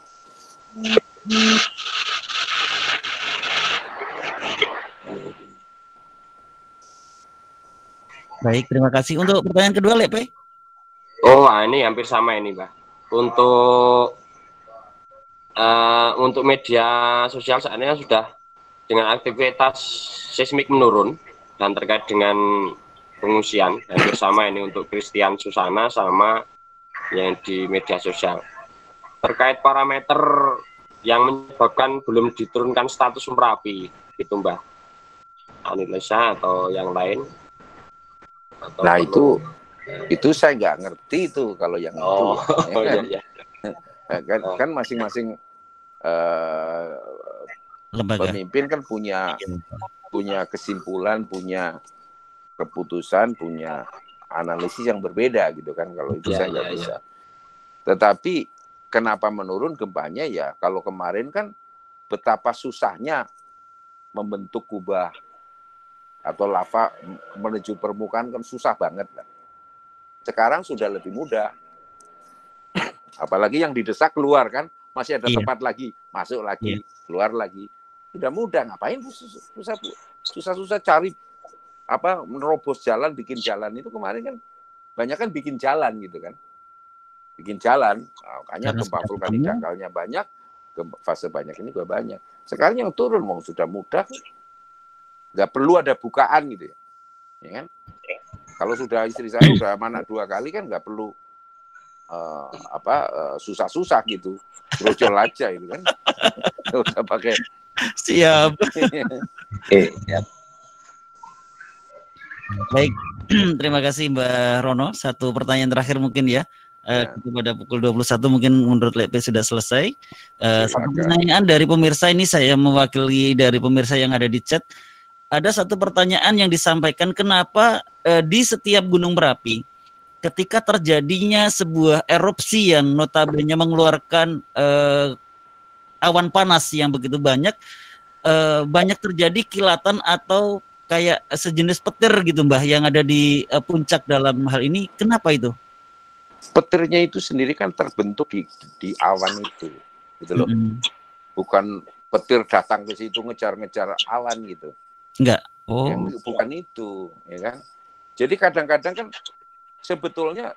Baik, terima kasih. Untuk pertanyaan kedua, Lepe. Oh, ini hampir sama ini, Mbak. Untuk untuk media sosial saat ini sudah dengan aktivitas seismik menurun dan terkait dengan pengungsian, hampir sama ini untuk Christian Susana sama yang di media sosial. Terkait parameter yang menyebabkan belum diturunkan status Merapi, gitu Mbak Anilesa atau yang lain? Atau nah itu saya nggak ngerti itu kalau yang itu. Iya. Kan masing-masing Lembaga. pemimpin kan punya kesimpulan, punya keputusan, punya analisis yang berbeda gitu kan. Kalau itu saya nggak bisa. Tetapi kenapa menurun gempanya ya? Kalau kemarin kan betapa susahnya membentuk kubah atau lava menuju permukaan kan susah banget kan. Sekarang sudah lebih mudah. Apalagi yang didesak keluar kan, masih ada tempat lagi, masuk lagi, keluar lagi. Sudah mudah, ngapain susah-susah cari menerobos jalan, bikin jalan itu kemarin kan banyak kan bikin jalan gitu kan. Bikin jalan, makanya gempa vulkanik dangkalnya banyak, fase banyak ini juga banyak. Sekarang yang turun mau sudah mudah, nggak perlu ada bukaan gitu ya kan? Kalau sudah istri saya udah anak 2 kali kan nggak perlu susah-susah gitu, brojol aja itu kan, nggak usah pakai. Siap. Baik, terima kasih Mbak Rono. Satu pertanyaan terakhir mungkin ya. Pada pukul 21 mungkin menurut LP sudah selesai. Satu pertanyaan dari pemirsa ini, saya mewakili dari pemirsa yang ada di chat. Ada satu pertanyaan yang disampaikan, kenapa di setiap gunung berapi ketika terjadinya sebuah erupsi yang notabene mengeluarkan awan panas yang begitu banyak terjadi kilatan atau kayak sejenis petir gitu Mbah yang ada di puncak dalam hal ini, kenapa itu? Petirnya itu sendiri kan terbentuk di awan itu, gitu loh. Bukan petir datang ke situ ngejar-ngejar awan gitu. Enggak. Bukan itu, ya kan. Jadi kadang-kadang kan sebetulnya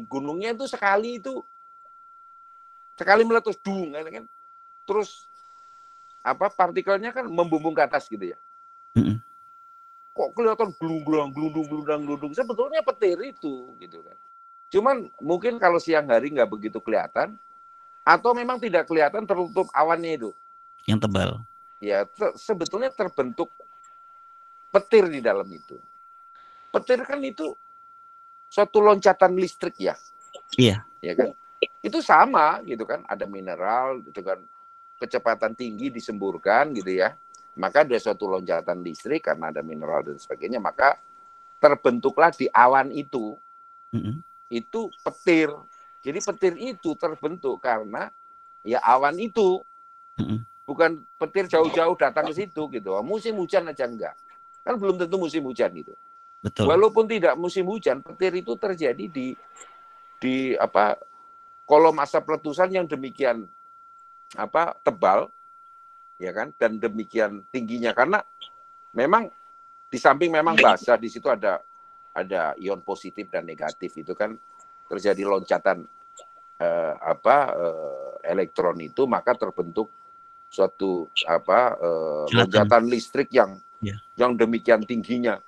gunungnya itu sekali meletus kan. Terus partikelnya kan membumbung ke atas gitu ya. Kok kelihatan glundung, sebetulnya petir itu gitu kan. Cuman mungkin kalau siang hari nggak begitu kelihatan, atau memang tidak kelihatan tertutup awannya itu. Yang tebal. Ya, sebetulnya terbentuk petir di dalam itu. Petir kan itu suatu loncatan listrik ya. Iya. Ya kan? Itu sama gitu kan, ada mineral dengan kecepatan tinggi disemburkan gitu ya. Maka ada suatu loncatan listrik karena ada mineral dan sebagainya, maka terbentuklah di awan itu. Itu petir. Jadi petir itu terbentuk karena ya awan itu. Bukan petir jauh-jauh datang ke situ gitu. Musim hujan aja enggak. Kan belum tentu musim hujan gitu. Betul. Walaupun tidak musim hujan, petir itu terjadi di kolom asap letusan yang demikian tebal, ya kan, dan demikian tingginya karena memang di samping memang basah, di situ ada ion positif dan negatif, itu kan terjadi loncatan elektron itu, maka terbentuk suatu loncatan listrik yang demikian tingginya.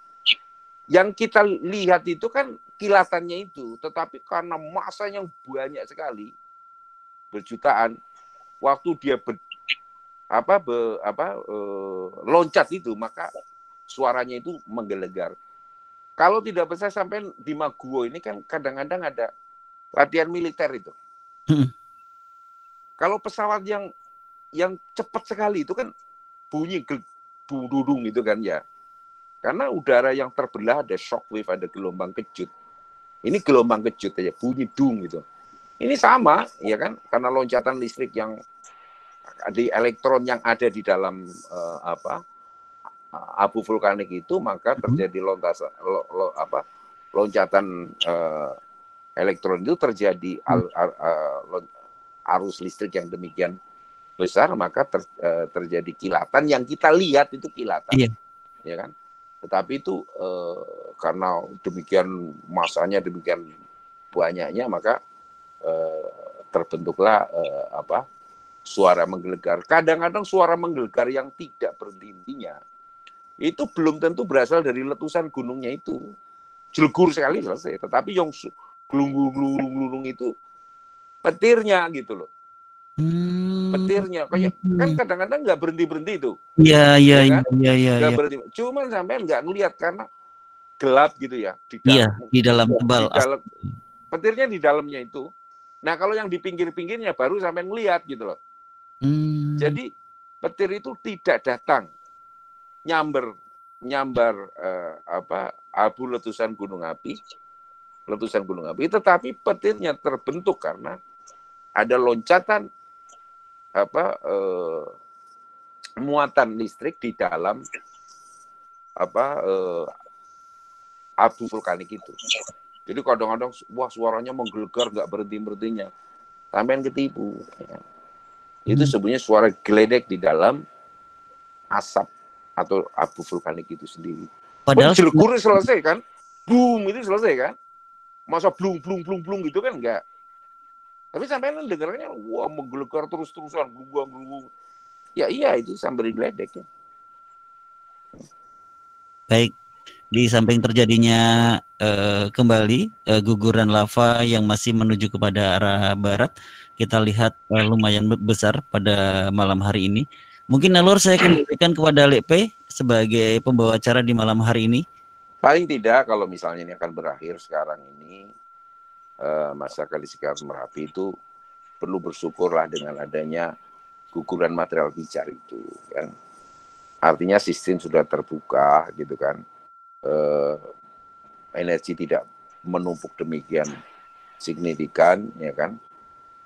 Yang kita lihat itu kan kilatannya itu, tetapi karena massa yang banyak sekali, berjutaan, waktu dia loncat itu, maka suaranya itu menggelegar. Kalau tidak bisa sampai di Maguwo ini kan kadang-kadang ada latihan militer itu. Kalau pesawat yang cepat sekali itu kan bunyi dudung itu kan ya. Karena udara yang terbelah ada shockwave, ada gelombang kejut. Ini gelombang kejut aja, bunyi dung gitu. Ini sama, ya kan? Karena loncatan listrik yang di elektron yang ada di dalam abu vulkanik itu, maka terjadi loncatan elektron itu, terjadi arus listrik yang demikian besar, maka terjadi kilatan yang kita lihat itu kilatan, ya kan? Tetapi itu karena demikian masanya, demikian banyaknya, maka terbentuklah suara menggelegar. Kadang-kadang suara menggelegar yang tidak berhenti-hentinya itu belum tentu berasal dari letusan gunungnya itu. Jelegur sekali selesai. Tetapi yang glung-glung itu petirnya gitu loh. Petirnya kayak kan kadang-kadang nggak berhenti itu. Iya. Nggak berhenti. Cuman sampai nggak ngelihat karena gelap gitu ya. Di dalam tebal. Petirnya di dalamnya itu. Nah kalau yang di pinggir-pinggirnya baru sampai ngelihat gitu loh. Jadi petir itu tidak datang nyamber abu letusan gunung api, tetapi petirnya terbentuk karena ada loncatan muatan listrik di dalam abu vulkanik itu. Jadi kadang-kadang wah suaranya menggelegar nggak berhenti-berhentinya, sampean ketipu. Ya. Itu sebenarnya suara geledek di dalam asap atau abu vulkanik itu sendiri. Padahal jelegur selesai kan, boom itu selesai kan, masa blung gitu kan enggak. Tapi sampai dengarnya wah menggelegar terus-terusan, glung. Ya iya itu sambil geledek ya. Baik, di samping terjadinya kembali guguran lava yang masih menuju kepada arah barat, kita lihat lumayan besar pada malam hari ini. Mungkin Nalur saya akan berikan kepada Lepe sebagai pembawa acara di malam hari ini. Paling tidak kalau misalnya ini akan berakhir sekarang ini, masyarakat di sekitar Merapi itu perlu bersyukurlah dengan adanya guguran material pijar itu. Kan? Artinya sistem sudah terbuka gitu kan. Energi tidak menumpuk demikian signifikan, ya kan?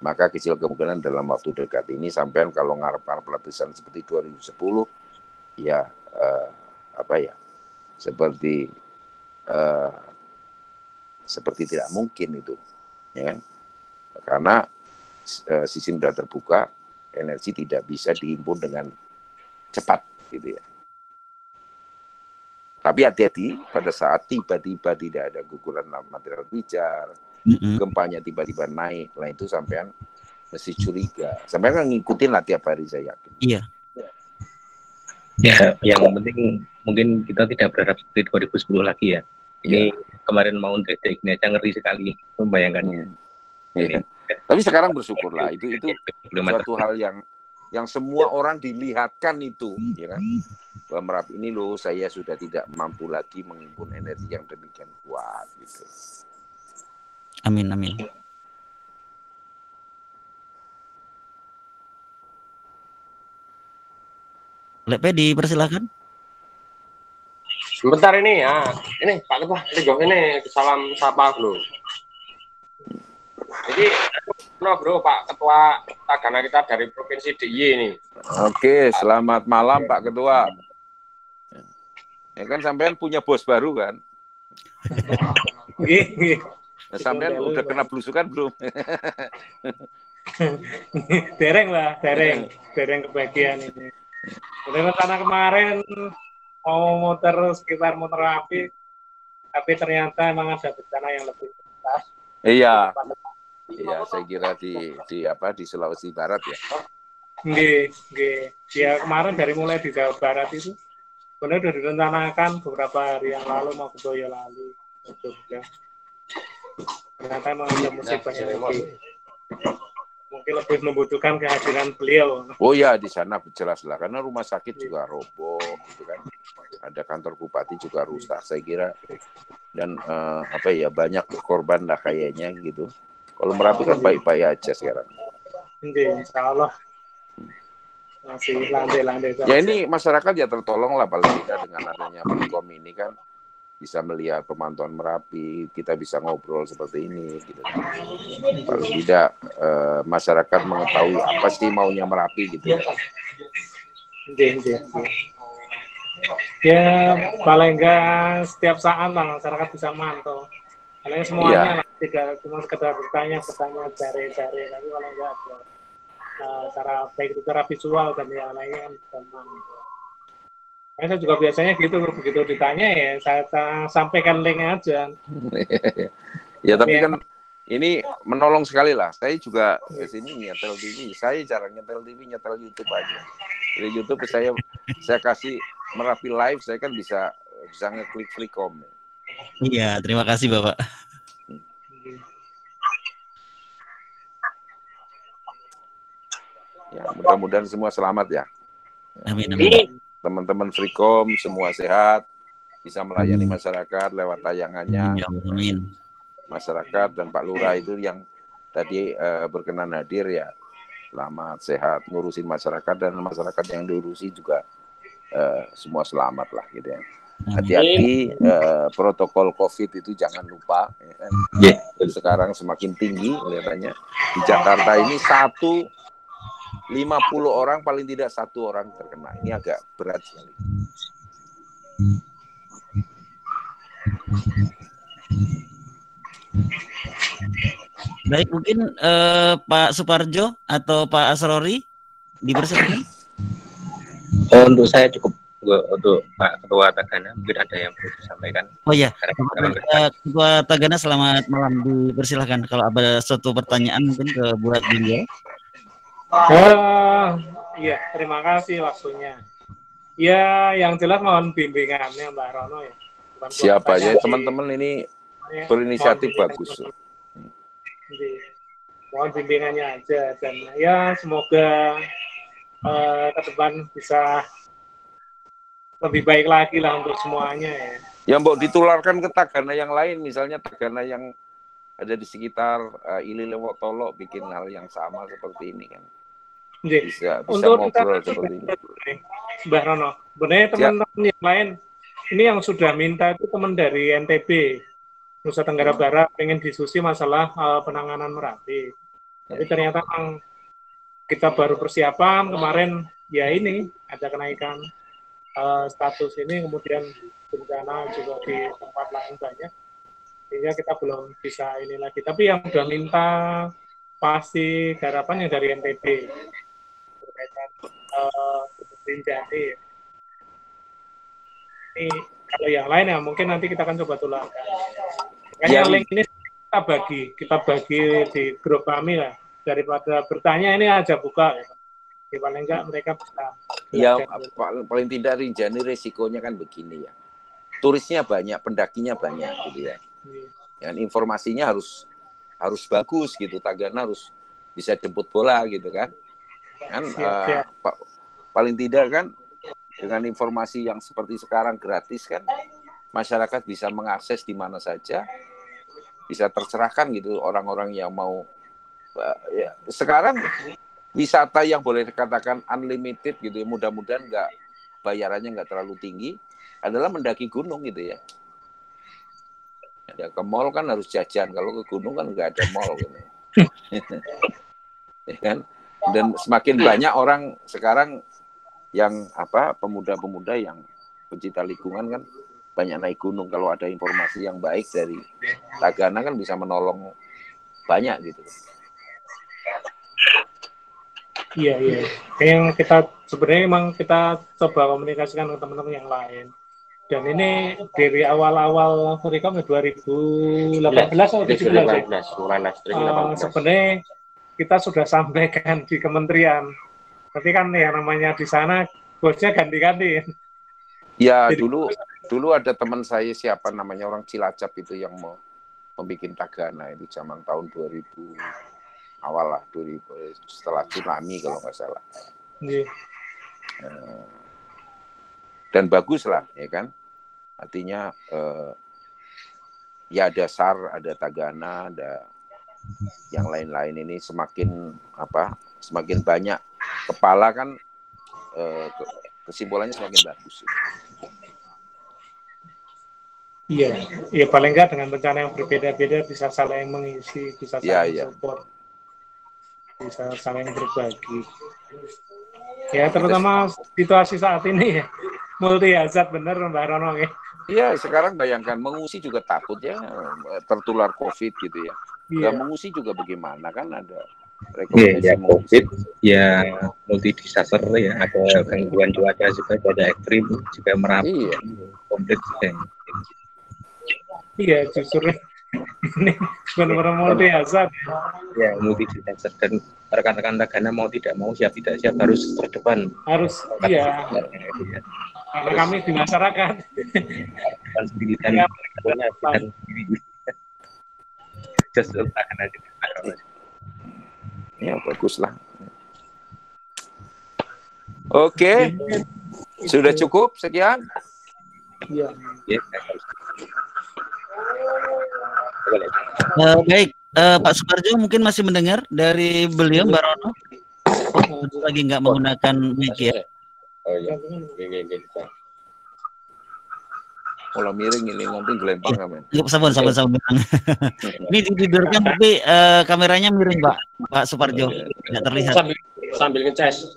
Maka kecil kemungkinan dalam waktu dekat ini sampai kalau ngarep-ngarep letusan seperti 2010 ya seperti tidak mungkin itu, ya kan? Karena sistem sudah terbuka, energi tidak bisa dihimpun dengan cepat gitu ya. Tapi hati-hati pada saat tiba-tiba tidak ada guguran material pijar, gempanya tiba-tiba naik, nah itu sampean mesti curiga. Sampean kan ngikutin lah tiap hari saya yakin. Iya. Ya, yang penting mungkin kita tidak berharap seperti 2010 lagi ya. Ini kemarin mau dedek ini aja ngeri sekali membayangkannya. Ya. Tapi sekarang bersyukurlah itu suatu hal yang semua orang dilihatkan itu, ya kan? Bahwa Merapi ini loh, saya sudah tidak mampu lagi menghimpun energi yang demikian kuat gitu. Amin. Lepe dipersilakan. Sebentar ini ya, ini Pak Ketua, ini salam sapa dulu. Jadi, bro, Pak Ketua Tagana kita dari Provinsi DIY ini. Oke, selamat malam Pak Ketua. Ya kan sampean punya bos baru kan? Nah, sampean udah kena belusukan belum? dereng kebagian ini. Rencana kemarin mau muter sekitar Merapi, tapi ternyata memang ada bencana yang lebih besar. Iya, saya kira di Sulawesi Barat ya. Ya kemarin mulai di Jawa Barat itu sebenarnya sudah direncanakan beberapa hari yang lalu mau ke Boyolali, Jogja. Ternyata memang ada musibah yang mungkin lebih membutuhkan kehadiran beliau. Oh ya, di sana jelas lah, karena rumah sakit juga roboh, gitu kan. Ada kantor bupati juga rusak, saya kira. Dan banyak korban lah kayaknya gitu. Kalau Merapi kan baik-baik aja sekarang. Insya Allah masih landai-landai. Ya ini masyarakat ya tertolong lah paling tidak dengan adanya Perkom ini kan. Bisa melihat pemantauan Merapi, kita bisa ngobrol seperti ini gitu. Paling tidak masyarakat mengetahui apa sih maunya Merapi gitu. Ya paling enggak setiap saat lah masyarakat bisa mantau. Karena semuanya tidak cuma sekedar bertanya cari, tapi paling enggak ada cara baik itu cara visual dan yang lainnya kan bisa mantau. Saya juga biasanya gitu, begitu ditanya ya saya sampaikan linknya aja. Ya tapi kan Ini menolong sekali lah. Saya juga di sini nyetel TV. Saya jarang nyetel TV, nyetel YouTube aja. Dari YouTube saya kasih Merapi Live, saya kan bisa ngeklik Freecom. Iya, terima kasih Bapak. Ya, mudah-mudahan semua selamat ya. Amin, amin. Teman-teman Freecom semua sehat, bisa melayani masyarakat lewat tayangannya. Amin. Masyarakat dan Pak Lurah itu yang tadi berkenan hadir ya, selamat sehat ngurusin masyarakat, dan masyarakat yang diurusi juga semua selamat lah gitu ya. Hati-hati, protokol COVID itu jangan lupa ya kan? Sekarang semakin tinggi kelihatannya di Jakarta ini 50 orang paling tidak 1 orang terkena. Ini agak berat sekali. Baik, mungkin Pak Suparjo atau Pak Asrori dipersilakan. Untuk saya cukup, untuk Pak Ketua Tagana mungkin ada yang perlu disampaikan. Oh iya, Ketua Tagana selamat malam, dipersilakan kalau ada suatu pertanyaan mungkin ke buat beliau. Iya, terima kasih waktunya. Ya, yang jelas mohon bimbingannya Mbak Rono ya. Siapa ya teman-teman ini berinisiatif bagus. Mohon bimbingannya aja, dan ya semoga ke depan bisa lebih baik lagi lah untuk semuanya ya. Ya mbok ditularkan ke Tagana yang lain, misalnya Tagana yang ada di sekitar Ili Lewotolo bikin hal yang sama seperti ini kan. Bisa ngobrol seperti ini. Mbak Rono, sebenarnya teman-teman yang lain ini yang sudah minta itu teman dari NTB, Nusa Tenggara Barat, pengen diskusi masalah penanganan Merapi. Tapi ternyata kita baru persiapan kemarin, ya ini ada kenaikan status ini, kemudian bencana juga di tempat lain banyak, sehingga kita belum bisa ini lagi. Tapi yang sudah minta pasti garapan yang dari NTB berkaitan Rinjani. Ini kalau yang lain ya mungkin nanti kita akan coba tularkan. Kayaknya link ini kita bagi di grup kami lah, daripada bertanya ini aja buka ya. Di paling enggak mereka bisa. Ya paling tidak Rinjani resikonya kan begini ya. Turisnya banyak, pendakinya banyak gitu ya. Dan informasinya harus bagus gitu. Tagana harus bisa jemput bola gitu kan. Kan paling tidak kan dengan informasi yang seperti sekarang gratis kan, masyarakat bisa mengakses di mana saja, bisa tercerahkan gitu orang-orang yang mau ya, sekarang wisata yang boleh dikatakan unlimited gitu ya, mudah-mudahan bayarannya nggak terlalu tinggi, adalah mendaki gunung gitu ya. Ya ke mall kan harus jajan, kalau ke gunung kan nggak ada mall gitu. Ya kan? Dan semakin banyak orang sekarang yang pemuda-pemuda yang pencinta lingkungan kan banyak naik gunung. Kalau ada informasi yang baik dari Tagana kan bisa menolong banyak gitu. Iya. Yang kita sebenarnya memang kita coba komunikasikan ke teman-teman yang lain. Dan ini dari awal-awal Freecom 2018 atau 2017 ya? Sebenarnya kita sudah sampaikan di kementerian. Tapi kan yang namanya di sana bosnya ganti-ganti. Ya, dulu ada teman saya siapa namanya orang Cilacap itu yang mau membuat Tagana itu zaman tahun 2000 awal lah, 2000 setelah tsunami kalau nggak salah. Yeah. Dan bagus lah, ya kan? Artinya ya ada SAR, ada Tagana, ada yang lain-lain ini semakin banyak kepala kan kesimpulannya semakin bagus. Iya, paling nggak dengan bencana yang berbeda-beda bisa saling mengisi, bisa saling support, bisa saling berbagi. Ya terutama situasi saat ini ya, multi hazard bener Mbak Rono ya. Iya, sekarang bayangkan mengungsi juga takut ya tertular COVID gitu ya. Nggak mengungsi juga bagaimana kan ada rekomendasi COVID, ya multi disaster ya, ada gangguan cuaca juga, ada ekstrim juga Merapi, komplit juga. Iya, justru Ini benar-benar multi hazard. Ya, multi hazard, dan rekan-rekan tagana mau tidak mau, siap tidak siap harus terdepan. Harus, iya. Karena kami di masyarakat. Dan sendiri dan sendiri. Just tagana juga. Ya bagus lah. Oke, sudah cukup sekian. Iya. Baik, Pak Suparjo mungkin masih mendengar dari beliau, Mbak Rono. Lagi nggak menggunakan mic ya. Oh iya. Kalau miring ini nanti gelempang kan. Sabar. Ini ditidurkan tapi kameranya miring, Pak Suparjo. Tidak terlihat. Sambil ngecas.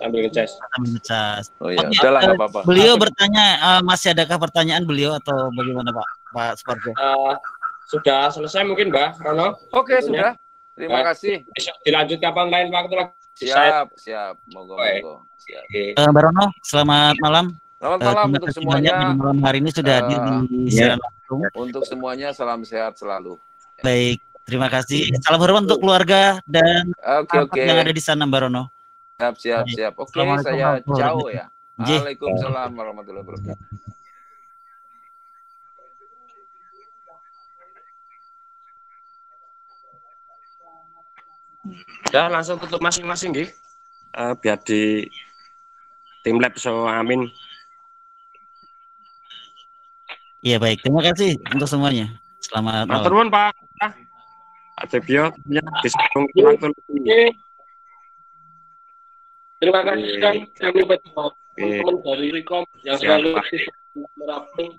Oh iya, Oke, udahlah nggak apa-apa. Beliau bertanya, masih adakah pertanyaan beliau atau bagaimana Pak Suparjo? Sudah selesai mungkin Mbak Rono? Oke, sudah. Terima kasih. Dilanjut kapan lain waktu lagi? Siap. Monggo. Siap. Mbak Rono, selamat malam. Selamat malam untuk semuanya. Malam hari ini sudah hadir di siaran langsung. Untuk semuanya salam sehat selalu. Baik, terima kasih. Salam hormat untuk keluarga dan Oke. yang ada di sana, Mbak Rono. Siap. Oke, saya jauh ya. Waalaikumsalam warahmatullahi wabarakatuh. Udah langsung tutup masing-masing nggih. Biar di tim lab so amin. Iya baik, terima kasih untuk semuanya. Selamat malam. Turun Pak. Pak Debio ya disambung waktu. Terima kasih kan kami teman dari Rekom yang selalu merapi.